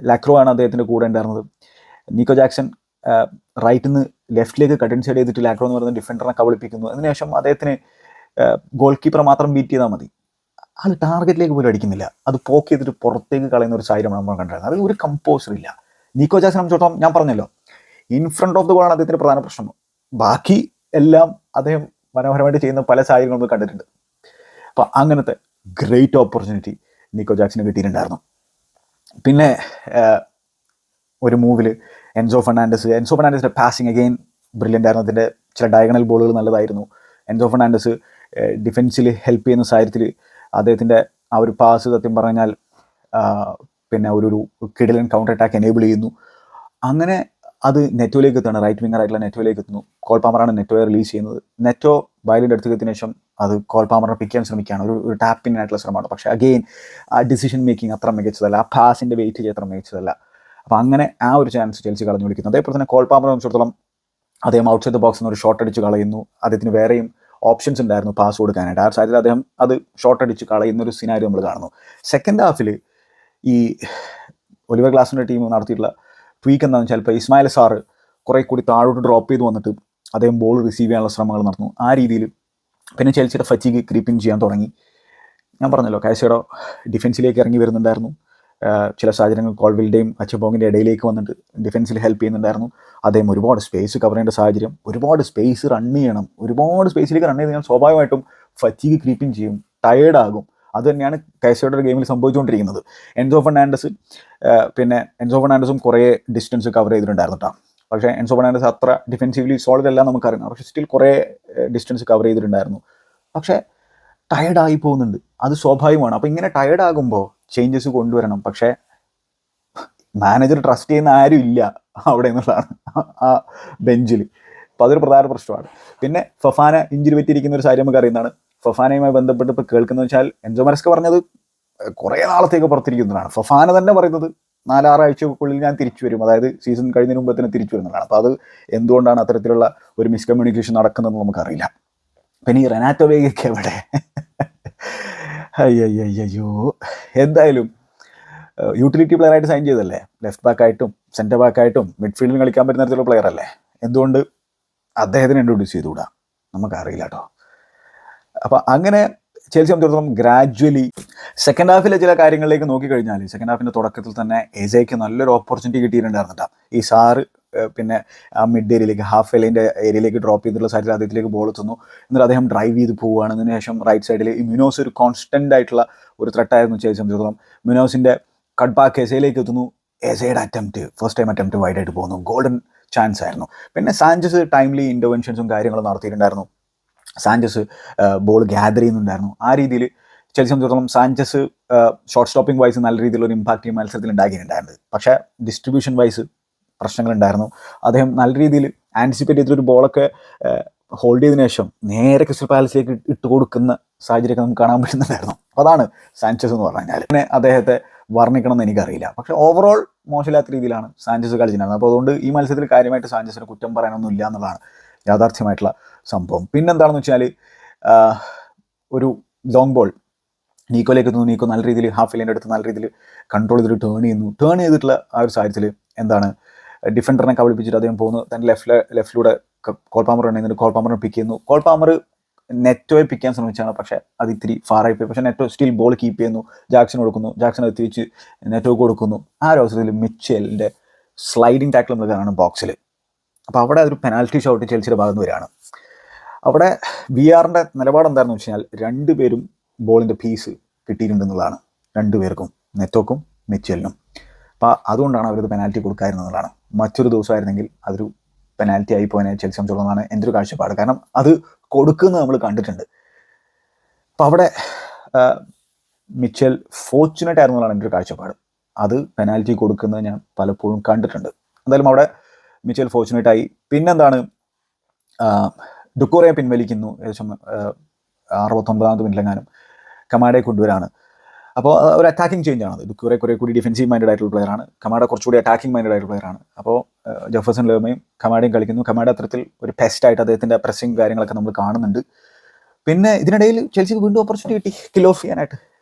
ലാക്രോ ആണ് അദ്ദേഹത്തിൻ്റെ കൂടെ ഉണ്ടായിരുന്നത്. നീക്കോ ജാക്സൺ റൈറ്റിൽ നിന്ന് ലെഫ്റ്റിലേക്ക് കട്ട് സൈഡ് ചെയ്തിട്ട് ലാക്രോ എന്ന് പറയുന്ന ഡിഫൻഡറിനെ കബളിപ്പിക്കുന്നു. അതിനുശേഷം അദ്ദേഹത്തിന് ഗോൾ കീപ്പറെ മാത്രം ബീറ്റ് ചെയ്താൽ മതി, അത് ടാർഗറ്റിലേക്ക് പോലും അടിക്കുന്നില്ല, അത് പോക്ക് ചെയ്തിട്ട് പുറത്തേക്ക് കളയുന്ന ഒരു സാഹചര്യമാണ് നമ്മൾ കണ്ടിരുന്നത്. അത് ഒരു കമ്പോസർ ഇല്ല. നീക്കോ ജാക്സനെ സംബന്ധിച്ചിടത്തോളം ഞാൻ പറഞ്ഞല്ലോ, ഇൻ ഫ്രണ്ട് ഓഫ് ദ ഗോളാണ് അദ്ദേഹത്തിൻ്റെ പ്രധാന പ്രശ്നം. ബാക്കി എല്ലാം അദ്ദേഹം മനോഹരമായിട്ട് ചെയ്യുന്ന പല സാഹചര്യങ്ങളും നമ്മൾ കണ്ടിട്ടുണ്ട്. അപ്പോൾ അങ്ങനത്തെ ഗ്രേറ്റ് ഓപ്പർച്യൂണിറ്റി നീക്കോ ജാക്സന് കിട്ടിയിട്ടുണ്ടായിരുന്നു. പിന്നെ ഒരു മൂവിൽ എൻസോ ഫെർണാണ്ടസിൻ്റെ പാസിങ് അഗെയിൻ ബ്രില്യൻ്റ് ആയിരുന്നു. അതിൻ്റെ ചില ഡയഗണൽ ബോളുകൾ നല്ലതായിരുന്നു. എൻസോ ഫെർണാണ്ടസ് ഡിഫൻസിൽ ഹെൽപ്പ് ചെയ്യുന്ന സാഹചര്യത്തിൽ അദ്ദേഹത്തിൻ്റെ ആ ഒരു പാസ് സത്യം പറഞ്ഞാൽ പിന്നെ ഒരു കിടിലൻ കൗണ്ടർ അറ്റാക്ക് എനേബിൾ ചെയ്യുന്നു. അങ്ങനെ അത് നെറ്റോയിലേക്ക് എത്തുകയാണ്. റൈറ്റ് വിങ്ങർ ആയിട്ടുള്ള നെറ്റോയിലേക്ക് എത്തുന്നു. കോൾ പാമറാണ് നെറ്റോയെ റിലീസ് ചെയ്യുന്നത്. നെറ്റോ വയലിൻ്റെ അടുത്തേക്ക് എത്തിയതിനു ശേഷം അത് കോൾ പാമറിനെ പിക്ക് ചെയ്യാൻ ശ്രമിക്കുകയാണ്. ഒരു ടാപ്പിംഗ് ആയിട്ടുള്ള ശ്രമമാണ്. പക്ഷേ അഗെയിൻ ആ ഡിസിഷൻ മേക്കിംഗ് അത്ര മികച്ചതല്ല, ആ പാസിൻ്റെ വെയിറ്റേജ് അത്ര മികച്ചതല്ല. അപ്പോൾ അങ്ങനെ ആ ഒരു ചാൻസ് ചെൽസി കളഞ്ഞു വിളിക്കുന്നു. അതേപോലെ തന്നെ കോൾ പാമറെ സംബന്ധിച്ചിടത്തോളം അദ്ദേഹം ഔട്ട്സൈഡ് ദ ബോക്സിൽ നിന്ന് ഒരു ഷോട്ട് അടിച്ച് കളയുന്നു. അദ്ദേഹത്തിന് വേറെയും ഓപ്ഷൻസ് ഉണ്ടായിരുന്നു പാസ് കൊടുക്കാനായിട്ട്. ആ സാഹചര്യത്തിൽ അദ്ദേഹം അത് ഷോട്ട് അടിച്ച് കളയുന്നൊരു സിനാരിയോ നമ്മൾ കാണുന്നു. സെക്കൻഡ് ഹാഫിൽ ഈ ഒലിവർ ഗ്ലാസിൻ്റെ ടീം നടത്തിയിട്ടുള്ള ട്വീക്ക് എന്താണെന്ന് വെച്ചാൽ, ഇപ്പോൾ ഇസ്മായിൽ സാറ് കുറേ കൂടി താഴോട്ട് ഡ്രോപ്പ് ചെയ്ത് വന്നിട്ട് അദ്ദേഹം ബോൾ റിസീവ് ചെയ്യാനുള്ള ശ്രമങ്ങൾ നടന്നു. ആ രീതിയിൽ പിന്നെ ചെൽസിയുടെ ഫറ്റീഗ് ക്രീപ്പിംഗ് ചെയ്യാൻ തുടങ്ങി. ഞാൻ പറഞ്ഞല്ലോ, കായ്സഡോ ഡിഫൻസിലേക്ക് ഇറങ്ങി വരുന്നുണ്ടായിരുന്നു. ചില സാഹചര്യങ്ങൾ കോൾവിൽഡേയും അച്ചബോങ്ങിൻ്റെ ഇടയിലേക്ക് വന്നിട്ട് ഡിഫൻസിൽ ഹെൽപ്പ് ചെയ്യുന്നുണ്ടായിരുന്നു. അദ്ദേഹം ഒരുപാട് സ്പേസ് കവർ ചെയ്യേണ്ട സാഹചര്യം, ഒരുപാട് സ്പേസ് റൺ ചെയ്യണം. ഒരുപാട് സ്പേസിലേക്ക് റൺ ചെയ്ത് കഴിഞ്ഞാൽ സ്വാഭാവികമായിട്ടും ഫറ്റീഗ് ക്രീപ്പിംഗ് ചെയ്യും, ടയേർഡാകും. അത് തന്നെയാണ് കായ്സഡോയുടെ ഗെയിമിൽ സംഭവിച്ചുകൊണ്ടിരിക്കുന്നത്. എൻസോ ഫെർണാണ്ടസും കുറേ ഡിസ്റ്റൻസ് കവർ ചെയ്തിട്ടുണ്ടായിരുന്നു കേട്ടോ. പക്ഷേ എൻസോ ഫെർണാണ്ടസ് അത്ര ഡിഫെൻസീവ്ലി സോളിഡ് അല്ല നമുക്കറിയാം. പക്ഷേ സ്റ്റിൽ കുറേ ഡിസ്റ്റൻസ് കവർ ചെയ്തിട്ടുണ്ടായിരുന്നു. പക്ഷേ ടയേർഡായി പോകുന്നുണ്ട്, അത് സ്വാഭാവികമാണ്. അപ്പോൾ ഇങ്ങനെ ടയേർഡാകുമ്പോൾ ചേഞ്ചസ് കൊണ്ടുവരണം. പക്ഷേ മാനേജർ ട്രസ്റ്റ് ചെയ്യുന്ന ആരും ഇല്ല അവിടെ എന്നുള്ളതാണ് ആ ബെഞ്ചിൽ. അപ്പോൾ അതൊരു പ്രധാന പ്രശ്നമാണ്. പിന്നെ ഫഫാന ഇഞ്ചുറി പറ്റിയിരിക്കുന്ന ഒരു കാര്യം നമുക്ക് അറിയുന്നതാണ്. ഫഫാനയുമായി ബന്ധപ്പെട്ട് ഇപ്പോൾ കേൾക്കുന്നത് വെച്ചാൽ എൻസോ മരസ്ക പറഞ്ഞത് കുറേ നാളത്തേക്ക് പുറത്തിരിക്കുന്നതാണ്. ഫഫാന തന്നെ പറയുന്നത് 4-6 ആഴ്ചക്കുള്ളിൽ ഞാൻ തിരിച്ചു വരും, അതായത് സീസൺ കഴിഞ്ഞതിന് മുമ്പ് തന്നെ തിരിച്ചു വരുന്നതാണ്. അപ്പോൾ അത് എന്തുകൊണ്ടാണ് അത്തരത്തിലുള്ള ഒരു മിസ്കമ്മ്യൂണിക്കേഷൻ നടക്കുന്നതെന്ന് നമുക്കറിയില്ല. പിന്നെ ഈ റെനാറ്റോ വേഗയ്ക്ക് എവിടെ? അയ്യോ, എന്തായാലും യൂട്ടിലിറ്റി പ്ലെയർ ആയിട്ട് സൈൻ ചെയ്തല്ലേ, ലെഫ്റ്റ് ബാക്കായിട്ടും സെൻറ്റർ ബാക്കായിട്ടും മിഡ്ഫീൽഡിൽ കളിക്കാൻ പറ്റുന്ന തരത്തിലുള്ള പ്ലെയർ അല്ലേ. എന്തുകൊണ്ട് അദ്ദേഹത്തിന് ഇൻട്രൊഡ്യൂസ് ചെയ്തുകൂടാ? നമുക്കറിയില്ല കേട്ടോ. അപ്പോൾ അങ്ങനെ ചെൽസി സംബന്ധിച്ചിടത്തോളം ഗ്രാജ്വലി സെക്കൻഡ് ഹാഫിലെ ചില കാര്യങ്ങളിലേക്ക് നോക്കിക്കഴിഞ്ഞാൽ, സെക്കൻഡ് ഹാഫിൻ്റെ തുടക്കത്തിൽ തന്നെ എസേക്ക് നല്ലൊരു ഓപ്പർച്യൂണിറ്റി കിട്ടിയിട്ടുണ്ടായിരുന്നിട്ടാ. ഈ സാറ് പിന്നെ ആ മിഡ് ഏരിയയിലേക്ക്, ഹാഫ് വെലൈൻ്റെ ഏരിയയിലേക്ക് ഡ്രോപ്പ് ചെയ്തിട്ടുള്ള സാഹചര്യത്തിൽ അദ്ദേഹത്തിലേക്ക് ബോൾ എത്തുന്നു. എന്നിട്ട് അദ്ദേഹം ഡ്രൈവ് ചെയ്ത് പോവുകയാണ്. അതിന് ശേഷം റൈറ്റ് സൈഡിൽ ഈ മിനോസ് ഒരു കോൺസ്റ്റൻ്റ് ആയിട്ടുള്ള ഒരു ത്രെട്ടായിരുന്നു ചെൽസി സംബന്ധിച്ചിടത്തോളം. മിനോസിൻ്റെ കട്ട് ബാക്ക് എസയിലേക്ക് എത്തുന്നു. എസയുടെ ഫസ്റ്റ് ടൈം അറ്റംപ്റ്റ് വൈഡായിട്ട് പോകുന്നു. ഗോൾഡൻ ചാൻസ് ആയിരുന്നു. പിന്നെ സാഞ്ചസ് ടൈംലി ഇൻ്റർവെൻഷൻസും കാര്യങ്ങളും നടത്തിയിട്ടുണ്ടായിരുന്നു. സാഞ്ചസ് ബോൾ ഗ്യാദർ ചെയ്യുന്നുണ്ടായിരുന്നു. ആ രീതിയിൽ ചെൽസി സംബന്ധിച്ചിടത്തോളം സാഞ്ചസ് ഷോർട്ട് സ്റ്റോപ്പിംഗ് വൈസ് നല്ല രീതിയിലുള്ള ഒരു ഇമ്പാക്റ്റ് ഈ മത്സരത്തിൽ ഉണ്ടാക്കിയിട്ടുണ്ടായിരുന്നത്. പക്ഷേ ഡിസ്ട്രിബ്യൂഷൻ വൈസ് പ്രശ്നങ്ങളുണ്ടായിരുന്നു. അദ്ദേഹം നല്ല രീതിയിൽ ആൻറ്റിസിപ്പേറ്റ് ചെയ്തൊരു ബോളൊക്കെ ഹോൾഡ് ചെയ്തതിനു ശേഷം നേരെ ക്രിസ്റ്റൽ പാലസിലേക്ക് ഇട്ട് കൊടുക്കുന്ന സാഹചര്യമൊക്കെ നമുക്ക് കാണാൻ പറ്റുന്നുണ്ടായിരുന്നു. അപ്പോൾ അതാണ് സാഞ്ചസ് എന്ന് പറഞ്ഞു കഴിഞ്ഞാൽ. പിന്നെ അദ്ദേഹത്തെ വർണ്ണിക്കണമെന്ന് എനിക്കറിയില്ല. പക്ഷേ ഓവറോൾ മോശമില്ലാത്ത രീതിയിലാണ് സാഞ്ചസ് കളിച്ചിട്ടുണ്ടായിരുന്നത്. അപ്പോൾ അതുകൊണ്ട് ഈ മത്സരത്തിൽ കാര്യമായിട്ട് സാഞ്ചസിന് കുറ്റം പറയാനൊന്നും ഇല്ല എന്നുള്ളതാണ് യാഥാർത്ഥ്യമായിട്ടുള്ള സംഭവം. പിന്നെന്താണെന്ന് വെച്ചാൽ, ഒരു ലോങ് ബോൾ നീക്കോയിലേക്ക് എത്തുന്നു. നീക്കോ നല്ല രീതിയിൽ ഹാഫ് ലൈൻ്റെ അടുത്ത് നല്ല രീതിയിൽ കൺട്രോൾ ചെയ്തിട്ട് ടേൺ ചെയ്തിട്ടുള്ള ആ ഒരു സാഹചര്യത്തിൽ എന്താണ് ഡിഫൻഡറിനെ കബളിപ്പിച്ചിട്ട് അദ്ദേഹം പോകുന്നു. തൻ്റെ ലെഫ്റ്റിലൂടെ കോൾ പാമർ ഉണ്ടെങ്കിൽ കോൾ പാമറിനെ പിക്ക് ചെയ്യുന്നു. കോൾ പാമർ നെറ്റോയെ പിക്ക് ചെയ്യാൻ ശ്രമിച്ചാണ്, പക്ഷേ അത് ഇത്തിരി ഫാറായി പോയി. പക്ഷേ നെറ്റോ സ്റ്റിൽ ബോൾ കീപ്പ് ചെയ്യുന്നു. ജാക്സൺ കൊടുക്കുന്നു. ജാക്സൺ എത്തിച്ച് നെറ്റോ കൊടുക്കുന്നു. ആ ഒരു അവസരത്തിൽ മിച്ചലിൻ്റെ സ്ലൈഡിങ് ടാക്കിൾ നമ്മൾ കാണും ബോക്സിൽ. അപ്പോൾ അവിടെ ഒരു പെനാൽറ്റി ഷോട്ട് ചെൽസിയുടെ ഭാഗത്ത് വരികയാണ്. അവിടെ VRൻ്റെ നിലപാട് എന്താണെന്ന് വെച്ച് കഴിഞ്ഞാൽ, രണ്ടുപേരും ബോളിൻ്റെ പീസ് കിട്ടിയിട്ടുണ്ടെന്നുള്ളതാണ്. രണ്ടുപേർക്കും, നെറ്റോക്കും മിച്ചലിനും. അപ്പോൾ അതുകൊണ്ടാണ് അവരത് പെനാൽറ്റി കൊടുക്കാതിരുന്നതാണ്. മറ്റൊരു ദിവസമായിരുന്നെങ്കിൽ അതൊരു പെനാൽറ്റി ആയി പോയതിനെ ചെൽസി സംബന്ധിച്ചിടത്തോളമാണ് എൻ്റെ ഒരു കാഴ്ചപ്പാട്. കാരണം അത് കൊടുക്കുന്നത് നമ്മൾ കണ്ടിട്ടുണ്ട്. അപ്പോൾ അവിടെ മിച്ചൽ ഫോർച്ചുനേറ്റ് ആയിരുന്നതാണ് എൻ്റെ ഒരു കാഴ്ചപ്പാട്. അത് പെനാൽറ്റി കൊടുക്കുന്നത് ഞാൻ പലപ്പോഴും കണ്ടിട്ടുണ്ട്. എന്തായാലും അവിടെ മിച്ചൽ ഫോർച്ചുനേറ്റ് ആയി. പിന്നെന്താണ്, ഡുക്കോറയെ പിൻവലിക്കുന്നു. ഏകദേശം 69ാമത്തെ മിനിറ്റിലെങ്ങാനും കമാഡയെ കൊണ്ടുവരാണ്. അപ്പോൾ ഒരു അറ്റാക്കിംഗ് ചേഞ്ച് ആണത്. ഡുക്കോറെ കുറേ കൂടി ഡിഫൻസീവ് മൈൻഡഡ് ആയിട്ടുള്ള പ്ലെയറാണ്. കമാഡ കുറച്ചുകൂടി അറ്റാക്കിംഗ് മൈൻഡഡ് ആയിട്ടുള്ള പ്ലെയറാണ്. അപ്പോൾ ജെഫേഴ്സൺ ലേമയും കമാഡയും കളിക്കുന്നു. കമാഡ അത്തരത്തിൽ ഒരു ടെസ്റ്റായിട്ട് അദ്ദേഹത്തിൻ്റെ പ്രസ്സിങ് കാര്യങ്ങളൊക്കെ നമ്മൾ കാണുന്നുണ്ട്. പിന്നെ ഇതിനിടയിൽ ചെൽസിക്ക് വീണ്ടും ഓപ്പർച്യൂണിറ്റി കിട്ടി കിൽ ഓഫ് ചെയ്യാനായിട്ട്.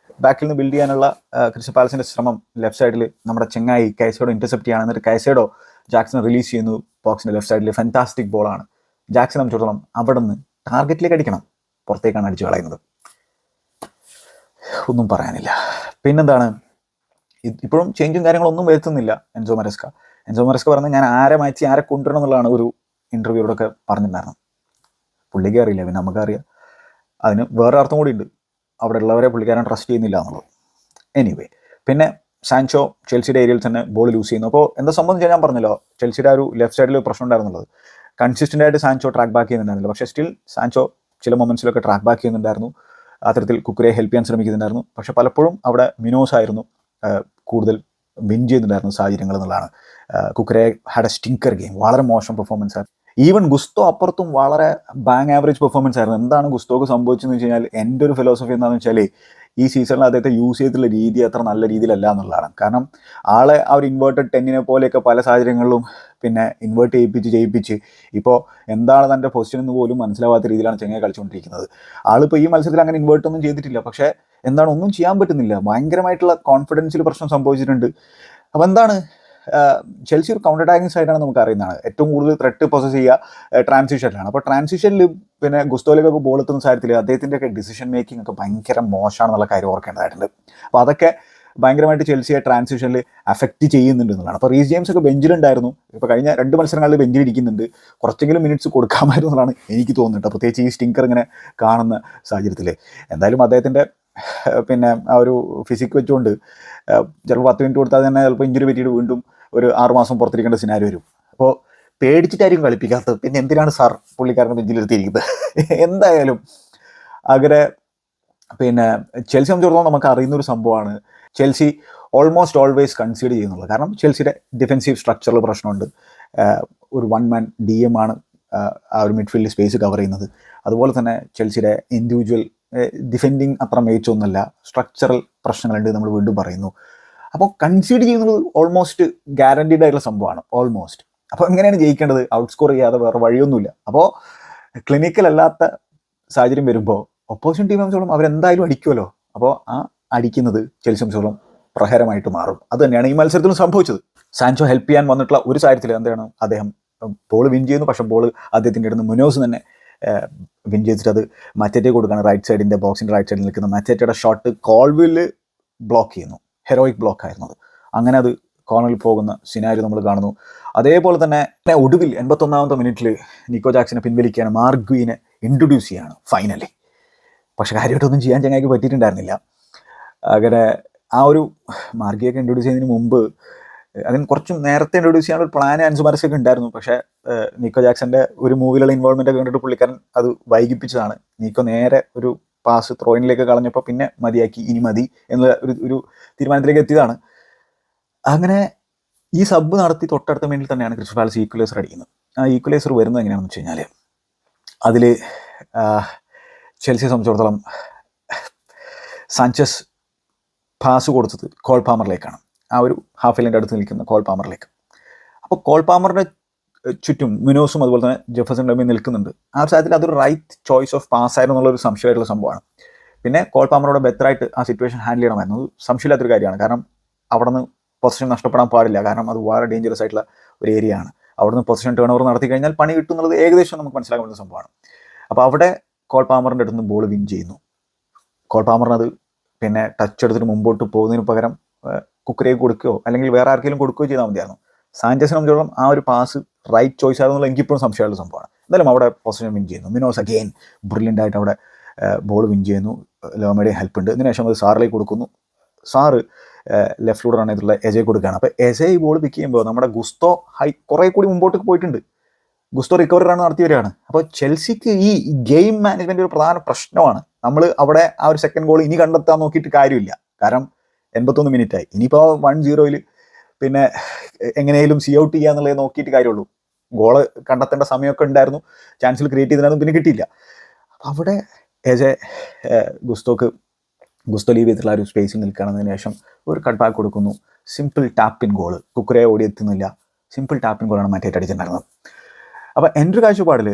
ബാക്കിൽ നിന്ന് ബിൽഡ് ചെയ്യാനുള്ള ക്രിസ്റ്റൽ പാലസിൻ്റെ ശ്രമം ലെഫ്റ്റ് സൈഡിൽ നമ്മുടെ ചെങ്ങായി കായ്സഡോ ഇന്റർസെപ്റ്റ് ചെയ്യാണ്. എന്നിട്ട് കായ്സഡോ ജാക്സനെ റിലീസ് ചെയ്യുന്നു ബോക്സിൻ്റെ ലെഫ്റ്റ് സൈഡിൽ. ഫാന്റാസ്റ്റിക് ബോളാണ്. ജാക്സനെ സംബന്ധിച്ചിടത്തോളം അവിടെ നിന്ന് ടാർഗറ്റിലേക്ക് അടിക്കണം, പുറത്തേക്കാണ് അടിച്ചു കളയുന്നത്. ഒന്നും പറയാനില്ല. പിന്നെന്താണ്, ഇപ്പോഴും ചേഞ്ചും കാര്യങ്ങളൊന്നും വരുത്തുന്നില്ല എൻസോ മരസ്ക പറഞ്ഞത് ഞാൻ ആരെ മാറ്റി ആരെ കൊണ്ടുവരണം എന്നുള്ളതാണ് ഒരു ഇൻ്റർവ്യൂയോടൊക്കെ പറഞ്ഞിട്ടുണ്ടായിരുന്നു. പുള്ളിക്ക് അറിയില്ല, പിന്നെ നമുക്കറിയാം. അതിന് വേറെ അർത്ഥം കൂടി ഉണ്ട്, അവിടെ ഉള്ളവരെ പുള്ളിക്കാരൻ ട്രസ്റ്റ് ചെയ്യുന്നില്ല എന്നുള്ളത്. എനിവേ, പിന്നെ സാൻചോ ചെൽസിയുടെ ഏരിയയിൽ തന്നെ ബോൾ ലൂസ് ചെയ്യുന്നു. അപ്പോൾ എന്താ സംബന്ധിച്ചാൽ ഞാൻ പറഞ്ഞല്ലോ, ചെൽസിയുടെ ആ ഒരു ലെഫ്റ്റ് സൈഡിൽ പ്രശ്നം ഉണ്ടായിരുന്നുള്ളത്. കൺസിസ്റ്റൻ്റ് ആയിട്ട് സാൻചോ ട്രാക്ക് ബാക്ക് ചെയ്യുന്നുണ്ടായിരുന്നില്ല. പക്ഷേ സ്റ്റിൽ സാൻചോ ചില മൊമെൻറ്റ്സിലൊക്കെ ട്രാക്ക് ബാക്ക് ചെയ്യുന്നുണ്ടായിരുന്നു. അത്തരത്തിൽ കുക്കറെ ഹെൽപ്പ് ചെയ്യാൻ ശ്രമിക്കുന്നുണ്ടായിരുന്നു. പക്ഷേ പലപ്പോഴും അവിടെ മിനോസ് ആയിരുന്നു കൂടുതൽ വിൻ ചെയ്യുന്നുണ്ടായിരുന്ന സാഹചര്യങ്ങൾ എന്നുള്ളതാണ്. കുക്കറെ ഹാഡ് എ സ്റ്റിങ്കർ ഗെയിം, വളരെ മോശം പെർഫോമൻസ് ആയിരുന്നു. ഈവൻ ഗുസ്തോ അപ്പുറത്തും വളരെ ബാങ് ആവറേജ് പെർഫോമൻസ് ആയിരുന്നു. എന്താണ് ഗുസ്തോക്ക് സംഭവിച്ചതെന്ന് വെച്ച് കഴിഞ്ഞാൽ, എൻ്റെ ഒരു ഫിലോസഫി എന്താണെന്ന് വെച്ചാൽ, ഈ സീസണിൽ അദ്ദേഹത്തെ യൂസ് ചെയ്തിട്ടുള്ള രീതി അത്ര നല്ല രീതിയിലല്ല എന്നുള്ളതാണ്. കാരണം ആളെ ആ ഒരു ഇൻവേർട്ടഡ് ടെന്നിനെ പോലെയൊക്കെ പല സാഹചര്യങ്ങളിലും പിന്നെ ഇൻവേർട്ട് ചെയ്യിപ്പിച്ച് ഇപ്പോൾ എന്താണ് തൻ്റെ പൊസിഷൻ എന്ന് പോലും മനസ്സിലാവാത്ത രീതിയിലാണ് ചെങ്ങായി കളിച്ചുകൊണ്ടിരിക്കുന്നത്. ആളിപ്പോൾ ഈ മത്സരത്തിൽ അങ്ങനെ ഇൻവേർട്ട് ഒന്നും ചെയ്തിട്ടില്ല, പക്ഷേ എന്താണ് ഒന്നും ചെയ്യാൻ പറ്റുന്നില്ല. ഭയങ്കരമായിട്ടുള്ള കോൺഫിഡൻസിൽ പ്രശ്നം സംഭവിച്ചിട്ടുണ്ട്. അപ്പോൾ എന്താണ്, ചെൽസി ഒരു കൗണ്ടർ അറ്റാക്കിംഗ് സൈഡാണ് നമുക്ക് അറിയുന്നതാണ്. ഏറ്റവും കൂടുതൽ ത്രെട്ട് പൊസസ് ചെയ്യുക ട്രാൻസിഷനിലാണ്. അപ്പോൾ ട്രാൻസിഷനിൽ പിന്നെ ഗുസ്തോയിലേക്കൊക്കെ ബോൾ എത്തുന്ന സാഹചര്യത്തിൽ അദ്ദേഹത്തിൻ്റെയൊക്കെ ഡിസിഷൻ മേക്കിംഗ് ഒക്കെ ഭയങ്കര മോശമാണെന്നുള്ള കാര്യം ഓർക്കേണ്ടതായിട്ടുണ്ട്. അപ്പോൾ അതൊക്കെ ഭയങ്കരമായിട്ട് ചെൽസിയെ ട്രാൻസിഷനിൽ അഫക്റ്റ് ചെയ്യുന്നുണ്ട് എന്നുള്ളതാണ്. അപ്പോൾ റീസ് ജെയിംസ് ഒക്കെ ബെഞ്ചിലുണ്ടായിരുന്നു. ഇപ്പോൾ കഴിഞ്ഞ 2 മത്സരങ്ങളിൽ ബെഞ്ചിലിരിക്കുന്നുണ്ട്. കുറച്ചെങ്കിലും മിനിറ്റ്സ് കൊടുക്കാമായിരുന്നു എന്നുള്ളതാണ് എനിക്ക് തോന്നുന്നത്, പ്രത്യേകിച്ച് ഈ സ്റ്റിങ്കർ ഇങ്ങനെ കാണുന്ന സാഹചര്യത്തിൽ. എന്തായാലും അദ്ദേഹത്തിൻ്റെ പിന്നെ ആ ഒരു ഫിസിക് വെച്ചുകൊണ്ട് ചിലപ്പോൾ 10 മിനിറ്റ് കൊടുത്താൽ തന്നെ ചിലപ്പോൾ ഇഞ്ചുറി പറ്റിയിട്ട് വീണ്ടും ഒരു 6 മാസം പുറത്തിരിക്കേണ്ട സിനാരി വരും. അപ്പോൾ പേടിച്ചിട്ടായിരിക്കും കളിപ്പിക്കാത്തത്. പിന്നെ എന്തിനാണ് സാർ പുള്ളിക്കാരനെ ബെഞ്ചിലെടുത്തിരിക്കുന്നത്? എന്തായാലും അങ്ങനെ പിന്നെ ചെൽസി സംബന്ധിച്ചിടത്തോളം നമുക്ക് അറിയുന്നൊരു സംഭവമാണ്, ചെൽസി ഓൾമോസ്റ്റ് ഓൾവേസ് കൺസീഡ് ചെയ്യുന്നുള്ളത്. കാരണം ചെൽസിയുടെ ഡിഫെൻസീവ് സ്ട്രക്ചറിൽ പ്രശ്നമുണ്ട്. ഒരു 1 മാൻ DM ആണ് ആ ഒരു മിഡ്ഫീൽഡ് സ്പേസ് കവർ ചെയ്യുന്നത്. അതുപോലെ തന്നെ ചെൽസിയുടെ ഇൻഡിവിജ്വൽ ഡിഫെൻഡിങ് അത്ര മികച്ചൊന്നുമല്ല, സ്ട്രക്ചറൽ പ്രശ്നങ്ങളുണ്ട് നമ്മൾ വീണ്ടും പറയുന്നു. അപ്പോൾ കൺസീഡ് ചെയ്യുന്നത് ഓൾമോസ്റ്റ് ഗ്യാരണ്ടീഡ് ആയിട്ടുള്ള സംഭവമാണ്, ഓൾമോസ്റ്റ്. അപ്പോൾ എങ്ങനെയാണ് ജയിക്കേണ്ടത്? ഔട്ട് സ്കോർ ചെയ്യാതെ വേറെ വഴിയൊന്നുമില്ല. അപ്പോൾ ക്ലിനിക്കൽ അല്ലാത്ത സാഹചര്യം വരുമ്പോൾ ഒപ്പോസിഷൻ ടീം സംബന്ധിച്ചോളം അവരെന്തായാലും അടിക്കുമല്ലോ. അപ്പോൾ ആ അടിക്കുന്നത് ചെൽസി സംബന്ധിച്ചോളം പ്രഹരമായിട്ട് മാറും. അത് തന്നെയാണ് ഈ മത്സരത്തിലും സംഭവിച്ചത്. സാൻചോ ഹെൽപ്പ് ചെയ്യാൻ വന്നിട്ടുള്ള ഒരു സാഹചര്യത്തിൽ എന്താണ്, അദ്ദേഹം ബോൾ വിൻ ചെയ്യുന്നു. പക്ഷേ ബോൾ അദ്ദേഹത്തിൻ്റെ അടുത്ത് മുനോസ് തന്നെ വിൻ ചെയ്തിട്ട് അത് മറ്റേറ്റേ കൊടുക്കുകയാണ്. റൈറ്റ് സൈഡിൻ്റെ ബോക്സിൻ്റെ റൈറ്റ് സൈഡിൽ നിൽക്കുന്ന മറ്റേറ്റയുടെ ഷോട്ട് കോൾവിൽ ബ്ലോക്ക് ചെയ്യുന്നു. ഹെറോയിക് ബ്ലോക്ക് ആയിരുന്നു അത്. അങ്ങനെ അത് കോർണറിൽ പോകുന്ന സിനാരി നമ്മൾ കാണുന്നു. അതേപോലെ തന്നെ ഒടുവിൽ 81ാമത്തെ മിനിറ്റിൽ നിക്കോ ജാക്സനെ പിൻവലിക്കുകയാണ്, മാർഗ്വീനെ ഇൻട്രൊഡ്യൂസ് ചെയ്യുകയാണ് ഫൈനലി. പക്ഷേ കാര്യമായിട്ടൊന്നും ചെയ്യാൻ ചങ്ങായിക്ക് പറ്റിയിട്ടുണ്ടായിരുന്നില്ല. അങ്ങനെ ആ ഒരു മാർഗ്വിയൊക്കെ ഇൻട്രൊഡ്യൂസ് ചെയ്യുന്നതിന് മുമ്പ് അതിന് കുറച്ചും നേരത്തെ ഇൻട്രൊഡ്യൂസ് ചെയ്യാനുള്ള ഒരു പ്ലാൻ അൻസുമാരസൊക്കെ ഉണ്ടായിരുന്നു. പക്ഷേ നിക്കോ ജാക്സന്റെ ഒരു മൂവിലുള്ള ഇൻവോൾവ്മെൻ്റ് ഒക്കെ കണ്ടിട്ട് പുള്ളിക്കാരൻ അത് വൈകിപ്പിച്ചതാണ്. നിക്കോ നേരെ ഒരു പാസ് ത്രോയിനിലേക്ക് കളഞ്ഞപ്പോൾ പിന്നെ മതിയാക്കി, ഇനി മതി എന്നുള്ള ഒരു തീരുമാനത്തിലേക്ക് എത്തിയതാണ്. അങ്ങനെ ഈ സബ് നടത്തി തൊട്ടടുത്ത മിനിറ്റിൽ തന്നെയാണ് ക്രിസ്റ്റൽ പാലസ് ഈക്വലൈസർ അടിക്കുന്നത്. ആ ഈക്വലൈസർ വരുന്നത് എങ്ങനെയാണെന്ന് വെച്ച് കഴിഞ്ഞാൽ, അതിൽ ചെൽസിയെ സംബന്ധിച്ചിടത്തോളം സാഞ്ചസ് പാസ് കൊടുത്തത് കോൾ പാമറിലേക്കാണ്, ആ ഒരു ഹാഫ് ലൈൻ്റെ അടുത്ത് നിൽക്കുന്ന കോൾ പാമറിലേക്ക്. അപ്പോൾ കോൾ പാമറിൻ്റെ ചുറ്റും മിനോസും അതുപോലെ തന്നെ ജെഫേഴ്സൺ തമ്മിൽ നിൽക്കുന്നുണ്ട്. ആ ഒരു സാഹചര്യത്തിൽ അതൊരു റൈറ്റ് ചോയ്സ് ഓഫ് പാസ് ആയിരുന്നു എന്നുള്ളൊരു സംശയമായിട്ടുള്ള സംഭവമാണ്. പിന്നെ കോൾ പാമറോട് ബെറ്ററായിട്ട് ആ സിറ്റുവേഷൻ ഹാൻഡിൽ ചെയ്യണമായിരുന്നു. അത് സംശയമില്ലാത്തൊരു കാര്യമാണ്. കാരണം അവിടെ നിന്ന് പൊസിഷൻ നഷ്ടപ്പെടാൻ പാടില്ല. കാരണം അത് വളരെ ഡേഞ്ചറസ് ആയിട്ടുള്ള ഒരു ഏരിയ ആണ്. അവിടെ നിന്ന് പൊസിഷൻ ടേൺ ഓവർ നടത്തി കഴിഞ്ഞാൽ പണി കിട്ടും എന്നുള്ളത് ഏകദേശം നമുക്ക് മനസ്സിലാക്കാൻ പറ്റുന്ന സംഭവമാണ്. അപ്പോൾ അവിടെ കോൾ പാമറിൻ്റെ അടുത്ത് നിന്ന് ബോൾ വിൻ ചെയ്യുന്നു. കോൾ പാമറിനത് പിന്നെ ടച്ച് എടുത്തിട്ട് മുമ്പോട്ട് പോകുന്നതിന് പകരം കുക്കറേക്ക് കൊടുക്കുകയോ അല്ലെങ്കിൽ വേറെ ആർക്കെങ്കിലും കൊടുക്കുകയോ ചെയ്താൽ മതിയായിരുന്നു. സാഞ്ചസിനെ സംബന്ധിച്ചോളം ആ ഒരു പാസ് റൈറ്റ് ചോയ്സ് ആയിരുന്നുള്ള എനിക്കിപ്പോഴും സംശയമുള്ള സംഭവമാണ്. എന്തായാലും അവിടെ പൊസിഷൻ വിൻ ചെയ്യുന്നു. മിനോസ് അഗെയിൻ ബ്രില്യൻ്റ് ആയിട്ട് അവിടെ ബോൾ വിൻ ചെയ്യുന്നു. ലോമയുടെ ഹെൽപ്പ് ഉണ്ട്. ഇതിനുശേഷം അത് സാറിലേക്ക് കൊടുക്കുന്നു. സാറ് ലെഫ്റ്റിലൂടെ റൺ ചെയ്തിട്ടുള്ള എജെ കൊടുക്കുകയാണ്. അപ്പോൾ എജെ ഈ ബോൾ പിക്ക് ചെയ്യുമ്പോൾ നമ്മുടെ ഗുസ്തോ കുറേ കൂടി മുമ്പോട്ടേക്ക് പോയിട്ടുണ്ട്. ഗുസ്തോ റിക്കവറി റൺ നടത്തി വരികയാണ്. അപ്പോൾ ചെൽസിക്ക് ഈ ഗെയിം മാനേജ്മെൻ്റ് ഒരു പ്രധാന പ്രശ്നമാണ്. നമ്മൾ അവിടെ ആ ഒരു സെക്കൻഡ് ഗോൾ ഇനി കണ്ടെത്താൻ നോക്കിയിട്ട് കാര്യമില്ല. കാരണം 81 മിനിറ്റായി. ഇനിയിപ്പോൾ 1-0 പിന്നെ എങ്ങനെയും സി ഔട്ട് ചെയ്യുക എന്നുള്ളത് നോക്കിയിട്ട് കാര്യമുള്ളൂ. ഗോള് കണ്ടെത്തേണ്ട സമയമൊക്കെ ഉണ്ടായിരുന്നു, ചാൻസിൽ ക്രിയേറ്റ് ചെയ്തിരുന്നു, പിന്നെ കിട്ടിയില്ല. അപ്പോൾ അവിടെ എജെ ഗുസ്തോ ലീവ് ചെയ്തിട്ടുള്ള ഒരു സ്പേസിൽ നിൽക്കുകയാണെന്നതിന് ശേഷം ഒരു കട്ട് ബാക്ക് കൊടുക്കുന്നു. സിമ്പിൾ ടാപ്പിൻ ഗോൾ, കുക്കറെ ഓടി എത്തുന്നില്ല, സിമ്പിൾ ടാപ്പിൻ ഗോളാണ് മറ്റേറ്റ് അടിച്ചിട്ടുണ്ടായിരുന്നത്. അപ്പോൾ എൻ്റെ ഒരു കാഴ്ചപ്പാടിൽ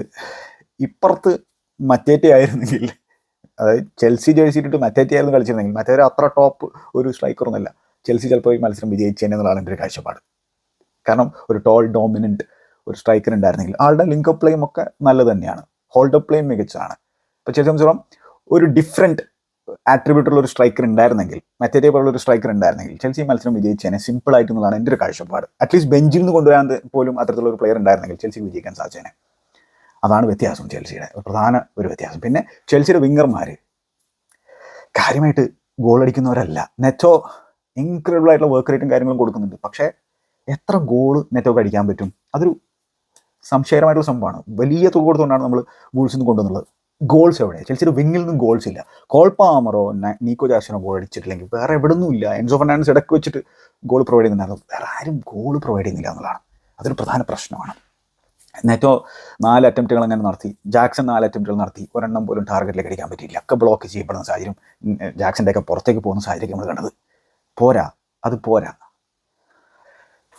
ഇപ്പുറത്ത് മറ്റേറ്റ ആയിരുന്നെങ്കിൽ, അതായത് ചെൽസി ജേഴ്സി ഇട്ടിട്ട് മറ്റേറ്റ ആയിരുന്നു കളിച്ചിരുന്നെങ്കിൽ, മറ്റേ അത്ര ടോപ്പ് ഒരു സ്ട്രൈക്കറൊന്നുമല്ല, ചെൽസി ചിലപ്പോൾ ഈ മത്സരം വിജയിച്ചെന്നുള്ളതാണ് എൻ്റെ ഒരു കാഴ്ചപ്പാട്. കാരണം ഒരു ടോൾ ഡോമിനൻറ്റ് ഒരു സ്ട്രൈക്കർ ഉണ്ടായിരുന്നെങ്കിൽ, ആളുടെ ലിങ്ക് അപ്പ് പ്ലേയും ഒക്കെ നല്ലത് തന്നെയാണ്, ഹോൾഡ് അപ്പ് പ്ലേയും മികച്ചതാണ്. ഇപ്പോൾ ചെൽസി സംബന്ധിച്ചോളം ഒരു ഡിഫറെൻറ്റ് ആട്രിബ്യൂട്ടുള്ള ഒരു സ്ട്രൈക്കർ ഉണ്ടായിരുന്നെങ്കിൽ, മറ്റേ പോലുള്ള ഒരു സ്ട്രൈക്കർ ഉണ്ടായിരുന്നെങ്കിൽ ചെൽസി മത്സരം വിജയിച്ചേനെ സിമ്പിൾ ആയിട്ടുള്ളതാണ് എൻ്റെ ഒരു കാഴ്ചപ്പാട്. അറ്റ്ലീസ്റ്റ് ബെഞ്ചിൽ നിന്ന് കൊണ്ടുവരാൻ പോലും അത്തരത്തിലുള്ള ഒരു പ്ലെയർ ഉണ്ടായിരുന്നെങ്കിൽ ചെൽസിക്ക് വിജയിക്കാൻ സാധിച്ചേനെ. അതാണ് വ്യത്യാസം, ചെൽസിയുടെ പ്രധാന ഒരു വ്യത്യാസം. പിന്നെ ചെൽസിയുടെ വിങ്ങർമാർ കാര്യമായിട്ട് ഗോൾ അടിക്കുന്നവരല്ല. നെറ്റോ ഇൻക്രെഡിബിൾ ആയിട്ടുള്ള വർക്ക് റേറ്റും കാര്യങ്ങളും കൊടുക്കുന്നുണ്ട്. പക്ഷേ എത്ര ഗോൾ നെറ്റൊക്കെ അടിക്കാൻ പറ്റും? അതൊരു സംശയകരമായിട്ടുള്ള സംഭവമാണ്. വലിയ തുക കൊടുത്തുകൊണ്ടാണ് നമ്മൾ വൂൾസിൽ നിന്ന് കൊണ്ടുവന്നുള്ളത്. ഗോൾസ് എവിടെ? ചെൽസിയുടെ വിങ്ങിൽ നിന്നും ഗോൾസ് ഇല്ല. കോൾ പാമറോ നീക്കോ ജാക്സനോ ഗോൾ അടിച്ചിട്ടില്ലെങ്കിൽ വേറെ എവിടെ നിന്നും ഇല്ല. എൻസോ ഫെർണാണ്ടസ് ഇടയ്ക്ക് വെച്ചിട്ട് ഗോൾ പ്രൊവൈഡ് ചെയ്യുന്നുണ്ടായിരുന്നു. വേറെ ആരും ഗോൾ പ്രൊവൈഡ് ചെയ്യുന്നില്ല എന്നുള്ളതാണ്. അതൊരു പ്രധാന പ്രശ്നമാണ്. നെറ്റോ 4 അറ്റംപ്റ്റുകൾ അങ്ങനെ നടത്തി, ജാക്സൺ 4 അറ്റംപ്റ്റുകൾ നടത്തി, ഒരെണ്ണം പോലും ടാർഗറ്റിലേക്ക് അടിക്കാൻ പറ്റിയില്ല. ഒക്കെ ബ്ലോക്ക് ചെയ്യപ്പെടുന്ന സാഹചര്യം, ജാക്സൻ്റെയൊക്കെ പുറത്തേക്ക് പോകുന്ന സാഹചര്യം നമ്മൾ കണ്ടത്. പോരാ, അത് പോരാ.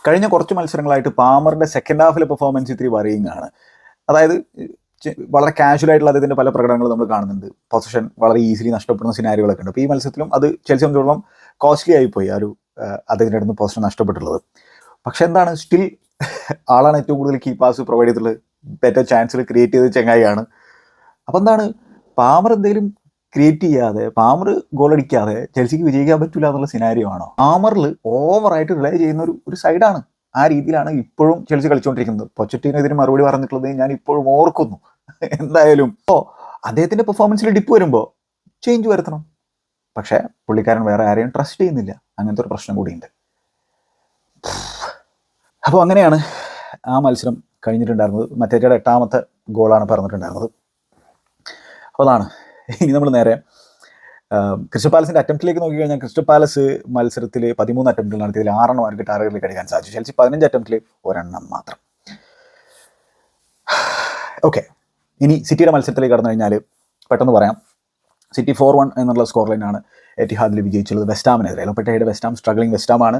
കഴിഞ്ഞ കുറച്ച് മത്സരങ്ങളായിട്ട് പാമറിൻ്റെ സെക്കൻഡ് ഹാഫിലെ പെർഫോമൻസ് ഇത്തിരി വറിയിങ് ആണ്. അതായത് വളരെ കാഷ്വൽ ആയിട്ടുള്ള അദ്ദേഹത്തിൻ്റെ പല പ്രകടനങ്ങളും നമ്മൾ കാണുന്നുണ്ട്. പൊസിഷൻ വളരെ ഈസിലി നഷ്ടപ്പെടുന്ന സിനാരികളൊക്കെ ഉണ്ട്. അപ്പോൾ ഈ മത്സരത്തിലും അത് ചെൽസിയെ സംബന്ധിച്ചിടത്തോളം കോസ്റ്റ്ലി ആയിപ്പോയി ആ ഒരു അദ്ദേഹത്തിൻ്റെ അടുത്ത് പൊസിഷൻ നഷ്ടപ്പെട്ടുള്ളത്. പക്ഷെ എന്താണ്, സ്റ്റിൽ ആളാണ് ഏറ്റവും കൂടുതൽ കീ പാസ് പ്രൊവൈഡ് ചെയ്തിട്ടുള്ളത്, ബെറ്റർ ചാൻസുകൾ ക്രിയേറ്റ് ചെയ്ത ചങ്ങായിയാണ്. അപ്പോൾ എന്താണ്, പാമർ എന്തെങ്കിലും ക്രിയേറ്റ് ചെയ്യാതെ, പാമർ ഗോൾ അടിക്കാതെ ചെൽസിക്ക് വിജയിക്കാൻ പറ്റില്ല എന്നുള്ള സിനാരിയോ ആണോ? പാമറിൽ ഓവറായിട്ട് റിലൈ ചെയ്യുന്ന ഒരു സൈഡാണ്. ആ രീതിയിലാണ് ഇപ്പോഴും ചെൽസി കളിച്ചുകൊണ്ടിരിക്കുന്നത്. പൊച്ചറ്റീനോ ഇതിന് മറുപടി പറഞ്ഞിട്ടുള്ളത് ഞാൻ ഇപ്പോഴും ഓർക്കുന്നു. എന്തായാലും ഇപ്പോൾ അദ്ദേഹത്തിൻ്റെ പെർഫോമൻസിൽ ഡിപ്പ് വരുമ്പോൾ ചേഞ്ച് വരുത്തണം. പക്ഷേ പുള്ളിക്കാരൻ വേറെ ആരെയും ട്രസ്റ്റ് ചെയ്യുന്നില്ല. അങ്ങനത്തെ ഒരു പ്രശ്നം കൂടിയുണ്ട്. അപ്പോൾ അങ്ങനെയാണ് ആ മത്സരം കഴിഞ്ഞിട്ടുണ്ടായിരുന്നത്. മറ്റേറ്റയുടെ 8ാമത്തെ ഗോളാണ് പറഞ്ഞിട്ടുണ്ടായിരുന്നത്. അപ്പോൾ അതാണ്. ഇനി നമ്മൾ നേരെ ക്രിസ്റ്റൽ പാലസിൻ്റെ അറ്റംപ്റ്റിലേക്ക് നോക്കിക്കഴിഞ്ഞാൽ, ക്രിസ്റ്റൽ പാലസ് മത്സരത്തിൽ 13 അറ്റംപ്റ്റുകൾ നടത്തിയതിൽ 6 അവർക്ക് ടാർഗറ്റിലേക്ക് അടിക്കാൻ സാധിച്ചു. ചെൽസി 15 അറ്റംപ്റ്റിൽ 1 മാത്രം. ഓക്കെ, ഇനി സിറ്റിയുടെ മത്സരത്തിലേക്ക് കടന്നു കഴിഞ്ഞാൽ പെട്ടെന്ന് പറയാം. സിറ്റി 4-1 എന്നുള്ള സ്കോർ ലൈനാണ് എറ്റിഹാദിൽ വിജയിച്ചുള്ളത് വെസ്റ്റാമിനെതിരെ. ലോപ്പറ്റയുടെ വെസ്റ്റാം സ്ട്രഗ്ലിംഗ് വെസ്റ്റാമാണ്.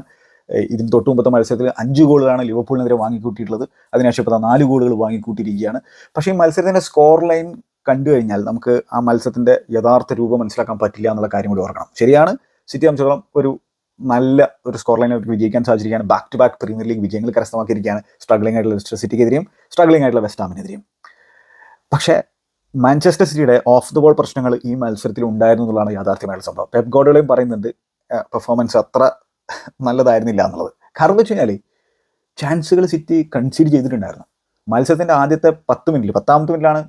ഇതിന് തൊട്ട് മുമ്പത്തെ മത്സരത്തിൽ 5 ഗോളുകളാണ് ലിവർപൂളിനെതിരെ വാങ്ങിക്കൂട്ടിയിട്ടുള്ളത്. അതിനുശേഷം ഇപ്പോൾ 4 ഗോളുകൾ വാങ്ങിക്കൂട്ടിയിരിക്കുകയാണ്. പക്ഷേ ഈ മത്സരത്തിൻ്റെ സ്കോർ ലൈൻ കണ്ടു കഴിഞ്ഞാൽ നമുക്ക് ആ മത്സരത്തിൻ്റെ യഥാർത്ഥ രൂപം മനസ്സിലാക്കാൻ പറ്റില്ല എന്നുള്ള കാര്യം കൂടി ഓർക്കണം. ശരിയാണ്, സിറ്റി സംബന്ധിച്ചിടത്തോളം ഒരു നല്ല ഒരു സ്കോർ ലൈൻ അവർക്ക് വിജയിക്കാൻ സാധിച്ചിരിക്കുകയാണ്. Back to back premier league വിജയങ്ങൾ കരസ്ഥമാക്കിയിരിക്കുകയാണ്. സ്ട്രഗ്ലിംഗ് ആയിട്ടുള്ള ലെസ്റ്റർ സിറ്റിക്കെതിരെയും സ്ട്രഗ്ലിംഗ് ആയിട്ടുള്ള വെസ്റ്റാമിനെതിരെയും. പക്ഷേ മാഞ്ചസ്റ്റർ സിറ്റിയുടെ ഓഫ് ദ ബോൾ പ്രശ്നങ്ങൾ ഈ മത്സരത്തിൽ ഉണ്ടായിരുന്നു എന്നുള്ളതാണ് യാഥാർത്ഥ്യമായിട്ടുള്ള സംഭവം. പെപ് ഗാർഡിയോളയും പറയുന്നുണ്ട് പെർഫോമൻസ് അത്ര നല്ലതായിരുന്നില്ല എന്നുള്ളത്. കാരണം എന്ന് വെച്ച് കഴിഞ്ഞാൽ ചാൻസുകൾ സിറ്റി കൺസീഡ് ചെയ്തിട്ടുണ്ടായിരുന്നു. മത്സരത്തിൻ്റെ ആദ്യത്തെ 10 മിനിറ്റിൽ 10ാമത്തെ മിനിറ്റിലാണ്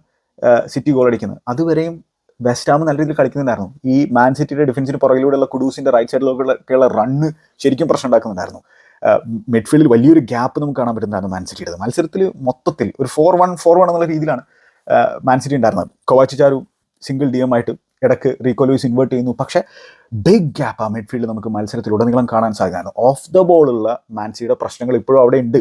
സിറ്റി ഗോൾ അടിക്കുന്നത്. അതുവരെയും വെസ്റ്റാം നല്ല രീതിയിൽ കളിക്കുന്നുണ്ടായിരുന്നു. ഈ മാൻ സിറ്റിയുടെ ഡിഫൻസിന് പുറകിലൂടെയുള്ള കുഡൂസിൻ്റെ റൈറ്റ് സൈഡിലൊക്കെയുള്ള റണ്ണ് ശരിക്കും പ്രശ്നം ഉണ്ടാക്കുന്നുണ്ടായിരുന്നു. മിഡ്ഫീൽഡിൽ വലിയൊരു ഗ്യാപ്പ് നമുക്ക് കാണാൻ പറ്റുന്നതായിരുന്നു മാൻ സിറ്റിയുടെ. മത്സരത്തിൽ മൊത്തത്തിൽ ഒരു 4-1 എന്നുള്ള രീതിയിലാണ് മാൻ സിറ്റി ഉണ്ടായിരുന്നത്. കൊവാച്ചിച്ചാരു സിംഗിൾ DM ആയിട്ട് ഇടയ്ക്ക് റീക്കോ ലൂയിസ് ഇൻവേർട്ട് ചെയ്യുന്നു. പക്ഷേ ബിഗ് ഗ്യാപ്പ് ആ മിഡ്ഫീൽഡ് നമുക്ക് മത്സരത്തിലുടനീളം കാണാൻ സാധിക്കുന്നു. ഓഫ് ദ ബോളുള്ള മാൻ സിറ്റിയുടെ പ്രശ്നങ്ങൾ ഇപ്പോഴും അവിടെ ഉണ്ട്.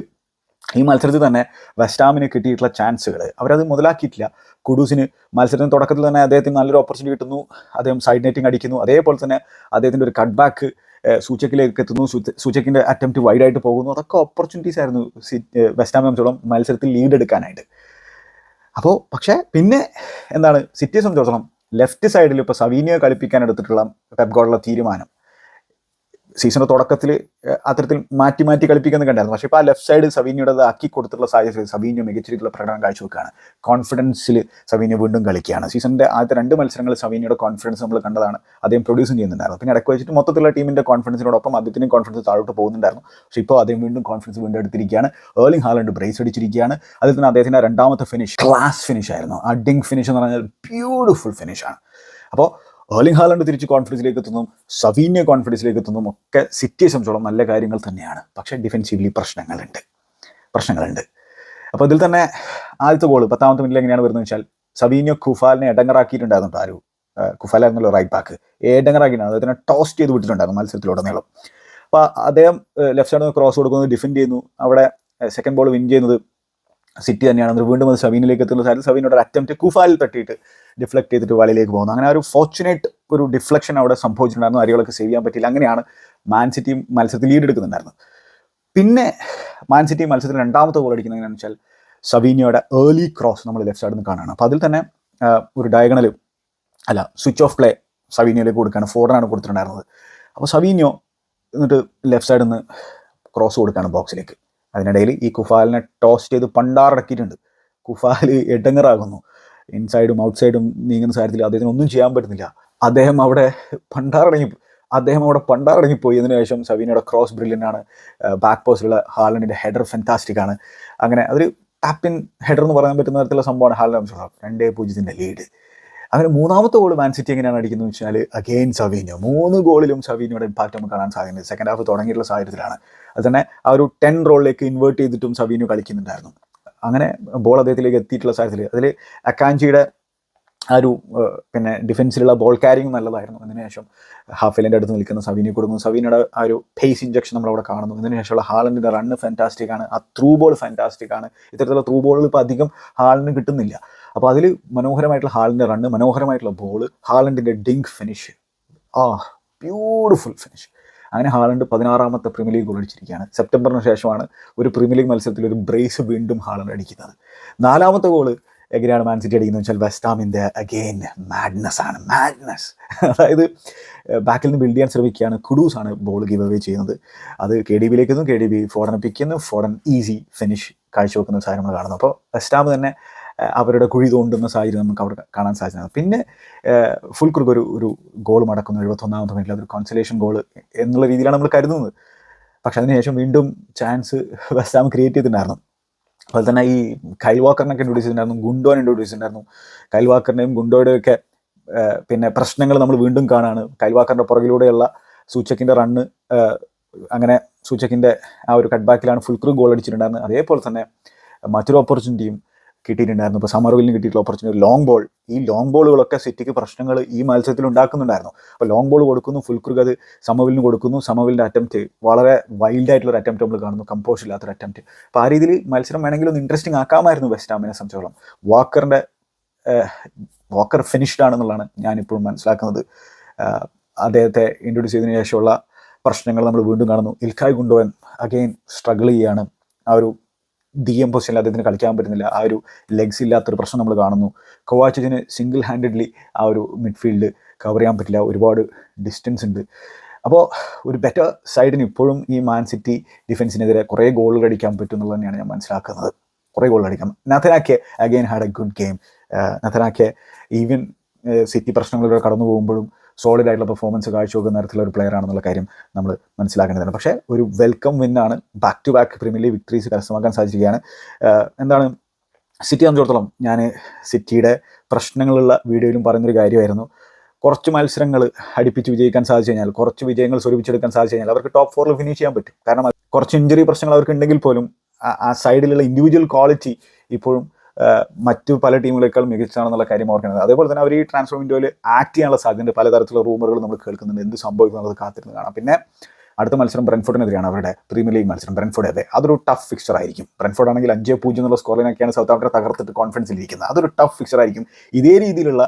ഈ മത്സരത്തിൽ തന്നെ വെസ്റ്റാമിന് കിട്ടിയിട്ടുള്ള ചാൻസുകൾ അവരത് മുതലാക്കിയിട്ടില്ല. കുഡൂസിന് മത്സരത്തിന് തുടക്കത്തിൽ തന്നെ അദ്ദേഹത്തിന് നല്ലൊരു ഓപ്പർച്യൂണിറ്റി കിട്ടുന്നു. അദ്ദേഹം സൈഡ് നെറ്റിംഗ് അടിക്കുന്നു. അതേപോലെ തന്നെ അദ്ദേഹത്തിൻ്റെ ഒരു കട്ട് ബാക്ക് സൂചക്കിലേക്ക് എത്തുന്നു. സൂചക്കിൻ്റെ അറ്റംപ്റ്റ് വൈഡായിട്ട് പോകുന്നു. അതൊക്കെ ഓപ്പർച്യൂണിറ്റീസ് ആയിരുന്നു വെസ്റ്റാമിനെ സംബന്ധിച്ചോളം മത്സരത്തിൽ ലീഡ് എടുക്കാനായിട്ട്. അപ്പോൾ പക്ഷേ പിന്നെ എന്താണ്, സിറ്റിയെ സംബന്ധിച്ചിടത്തോളം ലെഫ്റ്റ് സൈഡിൽ ഇപ്പോൾ സവീനിയെ കളിപ്പിക്കാൻ എടുത്തിട്ടുള്ള പെപ് ഗാർഡിയോള തീരുമാനം സീസണിൻ്റെ തുടക്കത്തിൽ അത്തരത്തിൽ മാറ്റി കളിപ്പിക്കുന്നത് കണ്ടായിരുന്നു. പക്ഷേ ഇപ്പോൾ ആ ലെഫ്റ്റ് സൈഡ് സവീനിയുടെ ആക്കി കൊടുത്തിട്ടുള്ള സാഹചര്യത്തിൽ സവീനിയോ മികച്ച രീതിയിലുള്ള പ്രകടനം കാഴ്ചവെക്കുകയാണ്. കോൺഫിഡൻസിൽ സവീനിയോ വീണ്ടും കളിക്കുകയാണ്. സീസണിൻ്റെ ആദ്യത്തെ 2 മത്സരങ്ങളിൽ സവീനിയുടെ കോൺഫിഡൻസ് നമ്മൾ കണ്ടതാണ്. അദ്ദേഹം പ്രൊഡ്യൂസും ചെയ്യുന്നുണ്ടായിരുന്നു. പിന്നെ ഇടയ്ക്ക് വെച്ചിട്ട് മൊത്തത്തിലുള്ള ടീമിൻ്റെ കോൺഫിഡൻസിനോടൊപ്പം അദ്ദേഹത്തിൻ്റെ കോൺഫിഡൻസ് താഴോട്ട് പോകുന്നുണ്ടായിരുന്നു. പക്ഷേ ഇപ്പോൾ അദ്ദേഹം വീണ്ടും കോൺഫിഡൻസ് വീണ്ടും എടുത്തിരിക്കുകയാണ്. ഏർലിംഗ് ഹാലൻഡ് ബ്രേസ് അടിച്ചിരിക്കുകയാണ്. അതിൽ തന്നെ അദ്ദേഹത്തിൻ്റെ 2ാമത്തെ ഫിനിഷ് ക്ലാസ് ഫിനിഷ് ആയിരുന്നു. ആ ഡിങ് ഫിനിഷ് എന്ന് പറഞ്ഞാൽ ബ്യൂട്ടിഫുൾ ഫിനിഷാണ്. അപ്പോൾ ഏർലിംഗ് ഹാലൻഡ് തിരിച്ച് കോൺഫിഡൻസിലേക്ക് എത്തുന്നു, സവീനിയ കോൺഫിഡൻസിലേക്ക് എത്തുന്നു. ഒക്കെ സിറ്റിയെ സംബന്ധിച്ചോളം നല്ല കാര്യങ്ങൾ തന്നെയാണ്. പക്ഷേ ഡിഫെൻസീവ്ലി പ്രശ്നങ്ങളുണ്ട്. അപ്പോൾ ഇതിൽ തന്നെ ആദ്യത്തെ ഗോൾ 10ാമത്തെ മിനിറ്റിൽ എങ്ങനെയാണ് വരുന്നത് വെച്ചാൽ, സവീനിയോ കുഫാലിനെ ഇടങ്ങറാക്കിയിട്ടുണ്ടായിരുന്നു. ആരും കുഫാലായിരുന്നല്ലോ റൈറ്റ് ബാക്ക്, ഇടങ്ങറാക്കിയിട്ടാണ് അദ്ദേഹത്തിനെ ടോസ്റ്റ് ചെയ്ത് വിട്ടിട്ടുണ്ടായിരുന്നു മത്സരത്തിലുടനീളം. അപ്പോൾ അദ്ദേഹം ലെഫ്റ്റ് സൈഡിൽ നിന്ന് ക്രോസ് കൊടുക്കുന്നത് ഡിഫെൻഡ് ചെയ്യുന്നു. അവിടെ സെക്കൻഡ് ബോൾ വിൻ ചെയ്യുന്നത് സിറ്റി തന്നെയാണ്. വീണ്ടും അത് സവീനിലേക്ക് എത്തുന്ന സാഹചര്യത്തിൽ സവീനോട് അറ്റംപ്റ്റ് കുഫാലിൽ തട്ടിയിട്ട് ഡിഫ്ലക്ട് ചെയ്തിട്ട് വലയിലേക്ക് പോകുന്നു. അങ്ങനെ ഒരു ഫോർച്ചുനേറ്റ് ഒരു ഡിഫ്ലക്ഷൻ അവിടെ സംഭവിച്ചിട്ടുണ്ടായിരുന്നു. അരികളൊക്കെ സേവ് ചെയ്യാൻ പറ്റില്ല. അങ്ങനെയാണ് മാൻ സിറ്റി മത്സരത്തിൽ ലീഡ് എടുക്കുന്നുണ്ടായിരുന്നത്. പിന്നെ മാൻ സിറ്റി മത്സരത്തിൽ 2ാമത്തെ ഗോൾ അടിക്കുന്നത് എങ്ങനെയാണെന്ന് വെച്ചാൽ സവീനിയോയുടെ ഏർലി ക്രോസ് നമ്മൾ ലെഫ്റ്റ് സൈഡിൽ നിന്ന് കാണുകയാണ്. അപ്പോൾ അതിൽ തന്നെ ഒരു ഡയഗണൽ സ്വിച്ച് ഓഫ് പ്ലേ സവീനിയോയിലേക്ക് കൊടുക്കുകയാണ്. ഫോർഡനാണ് കൊടുത്തിട്ടുണ്ടായിരുന്നത്. അപ്പോൾ സവീനിയോ എന്നിട്ട് ലെഫ്റ്റ് സൈഡിൽ നിന്ന് ക്രോസ് കൊടുക്കുകയാണ് ബോക്സിലേക്ക്. അതിനിടയിൽ ഈ കുഫാലിനെ ടോസ് ചെയ്ത് പണ്ടാറടക്കിയിട്ടുണ്ട്. കുഫാൽ എടങ്ങറാകുന്നു. ഇൻസൈഡും ഔട്ട് സൈഡും നീങ്ങുന്ന സാഹചര്യത്തിൽ അദ്ദേഹത്തിന് ഒന്നും ചെയ്യാൻ പറ്റുന്നില്ല. അദ്ദേഹം അവിടെ പണ്ടാറടങ്ങിപ്പോയി. അതിനുശേഷം സവീനയുടെ ക്രോസ് ബ്രില്യൻ്റ് ആണ്. ബാക്ക് പോസ്റ്റിലുള്ള ഹാലൻഡിൻ്റെ ഹെഡർ ഫെൻറ്റാസ്റ്റിക് ആണ്. അങ്ങനെ അതൊരു ടാപ്പിൻ ഹെഡർ എന്ന് പറയാൻ പറ്റുന്ന തരത്തിലുള്ള സംഭവമാണ് ഹാലൻഡ് 2-0 ലീഡ്. അങ്ങനെ മൂന്നാമത്തെ ഗോൾ മാൻ സിറ്റി എങ്ങനെയാണ് അടിക്കുന്നത് വെച്ചാൽ അഗെയിൻ സവീനിയോ. 3 ഗോളിലും സവീനിയോയുടെ ഇമ്പാക്റ്റ് നമുക്ക് കാണാൻ സാധിക്കുന്നത് സെക്കൻഡ് ഹാഫ് തുടങ്ങിയിട്ടുള്ള സാഹചര്യത്തിലാണ്. അത് തന്നെ ആ ഒരു 10 റോളിലേക്ക് ഇൻവേർട്ട് ചെയ്തിട്ടും സവീനിയോ കളിക്കുന്നുണ്ടായിരുന്നു. അങ്ങനെ ബോൾ അദ്ദേഹത്തിലേക്ക് എത്തിയിട്ടുള്ള സാഹചര്യത്തിൽ അതിൽ അക്കാഞ്ചിയുടെ ആ ഒരു പിന്നെ ഡിഫൻസിലുള്ള ബോൾ ക്യാരിങ് നല്ലതായിരുന്നു. അതിനുശേഷം ഹാഫിലിൻ്റെ അടുത്ത് നിൽക്കുന്ന സവീനിയെ കൊടുക്കുന്നു. സവീനയുടെ ആ ഒരു പേസ് ഇഞ്ചക്ഷൻ നമ്മളവിടെ കാണുന്നു. ഇതിനുശേഷമുള്ള ഹാളണ്ടിൻ്റെ റണ്ണ് ഫാൻറ്റാസ്റ്റിക് ആണ്. ആ ത്രൂ ബോൾ ഫാൻറ്റാസ്റ്റിക് ആണ്. ഇത്തരത്തിലുള്ള ത്രൂ ബോളുകൾ ഇപ്പോൾ അധികം ഹാളിന് കിട്ടുന്നില്ല. അപ്പോൾ അതിൽ മനോഹരമായിട്ടുള്ള ഹാളിൻ്റെ റണ്ണ്, മനോഹരമായിട്ടുള്ള ബോൾ, ഹാളണ്ടിൻ്റെ ഡിങ്ക് ഫിനിഷ്, ബ്യൂട്ടിഫുൾ ഫിനിഷ്. അങ്ങനെ ഹാളണ്ട് 16ാമത്തെ പ്രീമിയർ ലീഗ് ഗോൾ അടിച്ചിരിക്കുകയാണ്. സെപ്റ്റംബറിന് ശേഷമാണ് ഒരു പ്രീമിയർ ലീഗ് മത്സരത്തിൽ ഒരു ബ്രേസ് വീണ്ടും ഹാളണ്ട് അടിക്കുന്നത്. 4ാമത്തെ ഗോൾ എങ്ങനെയാണ് മാൻ സിറ്റി അടിക്കുന്നത് വെച്ചാൽ വെസ്റ്റ് ഹാമിൻ്റെ അഗെയിൻ മാഡ്നസ് ആണ്. അതായത് ബാക്കിൽ നിന്ന് ബിൽഡ് ചെയ്യാൻ ശ്രമിക്കുകയാണ്. കുഡൂസ് ആണ് ബോൾ ഗിവ് അവേ ചെയ്യുന്നത്. അത് KDB KDB ഫോർഡനെ പിക്ക് ചെയ്യുന്നു. ഫോർഡൻ ഈസി ഫിനിഷ് കാഴ്ചവെക്കുന്ന സാഹചര്യം നമ്മൾ കാണുന്നു. അപ്പോൾ വെസ്റ്റ് ഹാം തന്നെ അവരുടെ കുഴി തോണ്ടുന്ന സാഹചര്യം നമുക്ക് അവിടെ കാണാൻ സാധിക്കുന്നത്. പിന്നെ ഫുൾക്രൂഗ് ഒരു ഗോൾ മടക്കുന്നു 71ാമത്തെ മിനിറ്റിൽ. അതൊരു കോൺസലേഷൻ ഗോൾ എന്നുള്ള രീതിയിലാണ് നമ്മൾ കരുതുന്നത്. പക്ഷെ അതിനുശേഷം വീണ്ടും ചാൻസ് വെസ്റ്റ് ഹാം ക്രിയേറ്റ് ചെയ്തിട്ടുണ്ടായിരുന്നു. അതുപോലെ തന്നെ ഈ കൈൽ വാക്കറിനൊക്കെ ഇൻട്രൊഡ്യൂസ് ചെയ്തിട്ടുണ്ടായിരുന്നു, ഗുണ്ടോനെ ഇൻട്രൊഡ്യൂസ് ചെയ്തിട്ടുണ്ടായിരുന്നു. കൈൽ വാക്കറിൻ്റെയും ഗുണ്ടോയുടെയൊക്കെ പിന്നെ പ്രശ്നങ്ങൾ നമ്മൾ വീണ്ടും കാണാണ്. കൈൽ വാക്കറിൻ്റെ പുറകിലൂടെയുള്ള സൂചക്കിൻ്റെ റണ്ണ്, അങ്ങനെ സൂചക്കിൻ്റെ ആ ഒരു കട്ട് ബാക്കിലാണ് ഫുൾക്രൂഗ് ഗോൾ അടിച്ചിട്ടുണ്ടായിരുന്നത്. അതേപോലെ തന്നെ മറ്റൊരു ഓപ്പർച്യൂണിറ്റിയും കിട്ടിയിട്ടുണ്ടായിരുന്നു. ഇപ്പോൾ സമർവിലിന് കിട്ടിയിട്ടുള്ള ഓപ്പർച്യൂണിറ്റി ലോങ് ബോൾ. ഈ ലോങ് ബോളുകളൊക്കെ സിറ്റിക്ക് പ്രശ്നങ്ങൾ ഈ മത്സരത്തിൽ ഉണ്ടാക്കുന്നുണ്ടായിരുന്നു. അപ്പോൾ ലോങ് ബോൾ കൊടുക്കുന്നു, ഫുൾക്രൂഗ് അത് സമർവിലിന് കൊടുക്കുന്നു. സമർവിലിൻ്റെ അറ്റംപ്റ്റ് വളരെ വൈൽഡായിട്ടുള്ളൊരു അറ്റംപ്റ്റ് നമ്മൾ കാണുന്നു, കമ്പോസ് ഇല്ലാത്തൊരു അറ്റംപ്റ്റ്. അപ്പോൾ ആ രീതിയിൽ മത്സരം വേണമെങ്കിൽ ഒന്ന് ഇൻട്രസ്റ്റിംഗ് ആക്കാമായിരുന്നു വെസ്റ്റ് ഹാമിനെ സംബന്ധിച്ചോളം. വാക്കർ ഫിനിഷ്ഡ് ആണെന്നുള്ളതാണ് ഞാനിപ്പോഴും മനസ്സിലാക്കുന്നത്. അദ്ദേഹത്തെ ഇൻട്രൊഡ്യൂസ് ചെയ്തതിനു ശേഷമുള്ള പ്രശ്നങ്ങൾ നമ്മൾ വീണ്ടും കാണുന്നു. ഇൽക്കായ് ഗുണ്ടോവൻ അഗെയിൻ സ്ട്രഗിൾ ചെയ്യാണ്. ആ ഒരു DM പൊസിഷനിൽ അദ്ദേഹത്തിന് കളിക്കാൻ പറ്റുന്നില്ല. ആ ഒരു ലെഗ്സ് ഇല്ലാത്തൊരു പ്രശ്നം നമ്മൾ കാണുന്നു. കൊവാച്ചിച്ചിന് സിംഗിൾ ഹാൻഡഡ്ലി ആ ഒരു മിഡ്ഫീൽഡ് കവർ ചെയ്യാൻ പറ്റില്ല. ഒരുപാട് ഡിസ്റ്റൻസ് ഉണ്ട്. അപ്പോൾ ഒരു ബെറ്റർ സൈഡിന് ഇപ്പോഴും ഈ മാൻ സിറ്റി ഡിഫൻസിനെതിരെ കുറേ ഗോളുകൾ അടിക്കാൻ പറ്റും എന്നുള്ളത് തന്നെയാണ് ഞാൻ മനസ്സിലാക്കുന്നത്. കുറേ ഗോൾ അടിക്കാം. Nathan Ake again had a good game. Nathan Ake even city പ്രശ്നങ്ങളിലൂടെ കടന്നു പോകുമ്പോഴും സോളിഡ് ആയിട്ടുള്ള പെർഫോമൻസ് കാഴ്ചവെക്കുന്ന തരത്തിലുള്ള ഒരു പ്ലെയർ ആണെന്നുള്ള കാര്യം നമ്മൾ മനസ്സിലാക്കേണ്ടതാണ്. പക്ഷേ ഒരു വെൽക്കം വിന്നാണ്. Back to back premier league victories കരസ്ഥമാക്കാൻ സാധിച്ചിരിക്കുകയാണ്. എന്താണ് സിറ്റിയെ സംബന്ധിച്ചിടത്തോളം ഞാൻ സിറ്റിയുടെ പ്രശ്നങ്ങളുള്ള വീഡിയോയിലും പറയുന്നൊരു കാര്യമായിരുന്നു. കുറച്ച് മത്സരങ്ങൾ അടുപ്പിച്ച് വിജയിക്കാൻ സാധിച്ചു കഴിഞ്ഞാൽ, കുറച്ച് വിജയങ്ങൾ സ്വരൂപിച്ചെടുക്കാൻ സാധിച്ചു കഴിഞ്ഞാൽ അവർക്ക് ടോപ്പ് 4 ഫിനിഷ് ചെയ്യാൻ പറ്റും. കാരണം കുറച്ച് ഇഞ്ചറി പ്രശ്നങ്ങൾ അവർക്ക് ഉണ്ടെങ്കിൽ പോലും ആ സൈഡിലുള്ള ഇൻഡിവിജ്വൽ ക്വാളിറ്റി ഇപ്പോഴും മറ്റു പല ടീമുകളേക്കാൾ മികച്ചതാണെന്നുള്ള കാര്യം ഓർക്കുന്നത്. അതേപോലെ തന്നെ അവർ ഈ ട്രാൻസ്ഫർ വിൻഡോയിൽ ആക്ട് ചെയ്യാനുള്ള സാധ്യതയുണ്ട്. പലതരത്തിലുള്ള റൂമറുകൾ നമ്മൾ കേൾക്കുന്നുണ്ട്. എന്ത് സംഭവിക്കും എന്നുള്ളത് കാത്തിരുന്ന് കാണാം. പിന്നെ അടുത്ത മത്സരം ബ്രെൻഫോർഡിനെതിരെയാണ്, അവരുടെ പ്രീമിയർ ലീഗ് മത്സരം. ബ്രെൻഫോർഡ് അതെ, അതൊരു ടഫ് ഫിക്സർ ആയിരിക്കും. ബ്രെൻഫോർഡ് ആണെങ്കിൽ 5-0 എന്നുള്ള സ്കോറിനൊക്കെയാണ് സൗത്ത് ആഫ്രിക്ക തകർത്തിട്ട് കോൺഫിഡൻസിൽ ഇരിക്കുന്നത്. അതൊരു ടഫ് ഫിക്സർ ആയിരിക്കും. ഇതേ രീതിയിലുള്ള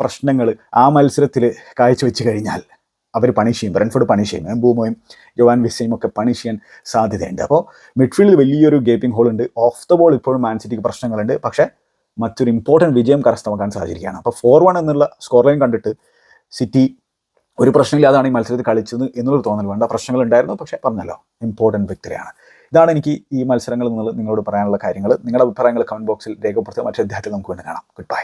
പ്രശ്നങ്ങൾ ആ മത്സരത്തിൽ കാഴ്ചവെച്ച് കഴിഞ്ഞാൽ അവർ പണിഷ് ചെയ്യും. ബ്രെൻഫോർഡ് പണിഷ് ചെയ്യും. എംബൂമോയും ജോവാൻ വിസയും ഒക്കെ പണിഷ് ചെയ്യാൻ സാധ്യതയുണ്ട്. അപ്പോൾ മിഡ്ഫീൽഡിൽ വലിയൊരു ഗേപ്പിംഗ് ഹോൾ ഉണ്ട്. ഓഫ് ദ ബോൾ ഇപ്പോഴും മാൻ സിറ്റിക്ക് പ്രശ്നങ്ങളുണ്ട്. പക്ഷേ മറ്റൊരു ഇമ്പോർട്ടൻറ്റ് വിജയം കരസ്ഥമാക്കാൻ സാധിച്ചിരിക്കുകയാണ്. അപ്പോൾ 4-1 എന്നുള്ള സ്കോർ ലൈൻ കണ്ടിട്ട് സിറ്റി ഒരു പ്രശ്നമില്ലാതാണ് ഈ മത്സരത്തിൽ കളിച്ചത് എന്നുള്ളൊരു തോന്നൽ വേണ്ട. പ്രശ്നങ്ങളുണ്ടായിരുന്നു, പക്ഷേ പറഞ്ഞല്ലോ ഇമ്പോർട്ടൻറ്റ് വിക്ടറിയാണ്. ഇതാണ് എനിക്ക് ഈ മത്സരങ്ങളിൽ നിങ്ങളോട് പറയാനുള്ള കാര്യങ്ങൾ. നിങ്ങളുടെ അഭിപ്രായങ്ങൾ കമൻറ്റ് ബോക്സിൽ രേഖപ്പെടുത്തുക. മറ്റൊരു അധ്യായത്തിൽ നമുക്ക് വീണ്ടും കാണാം. Good bye.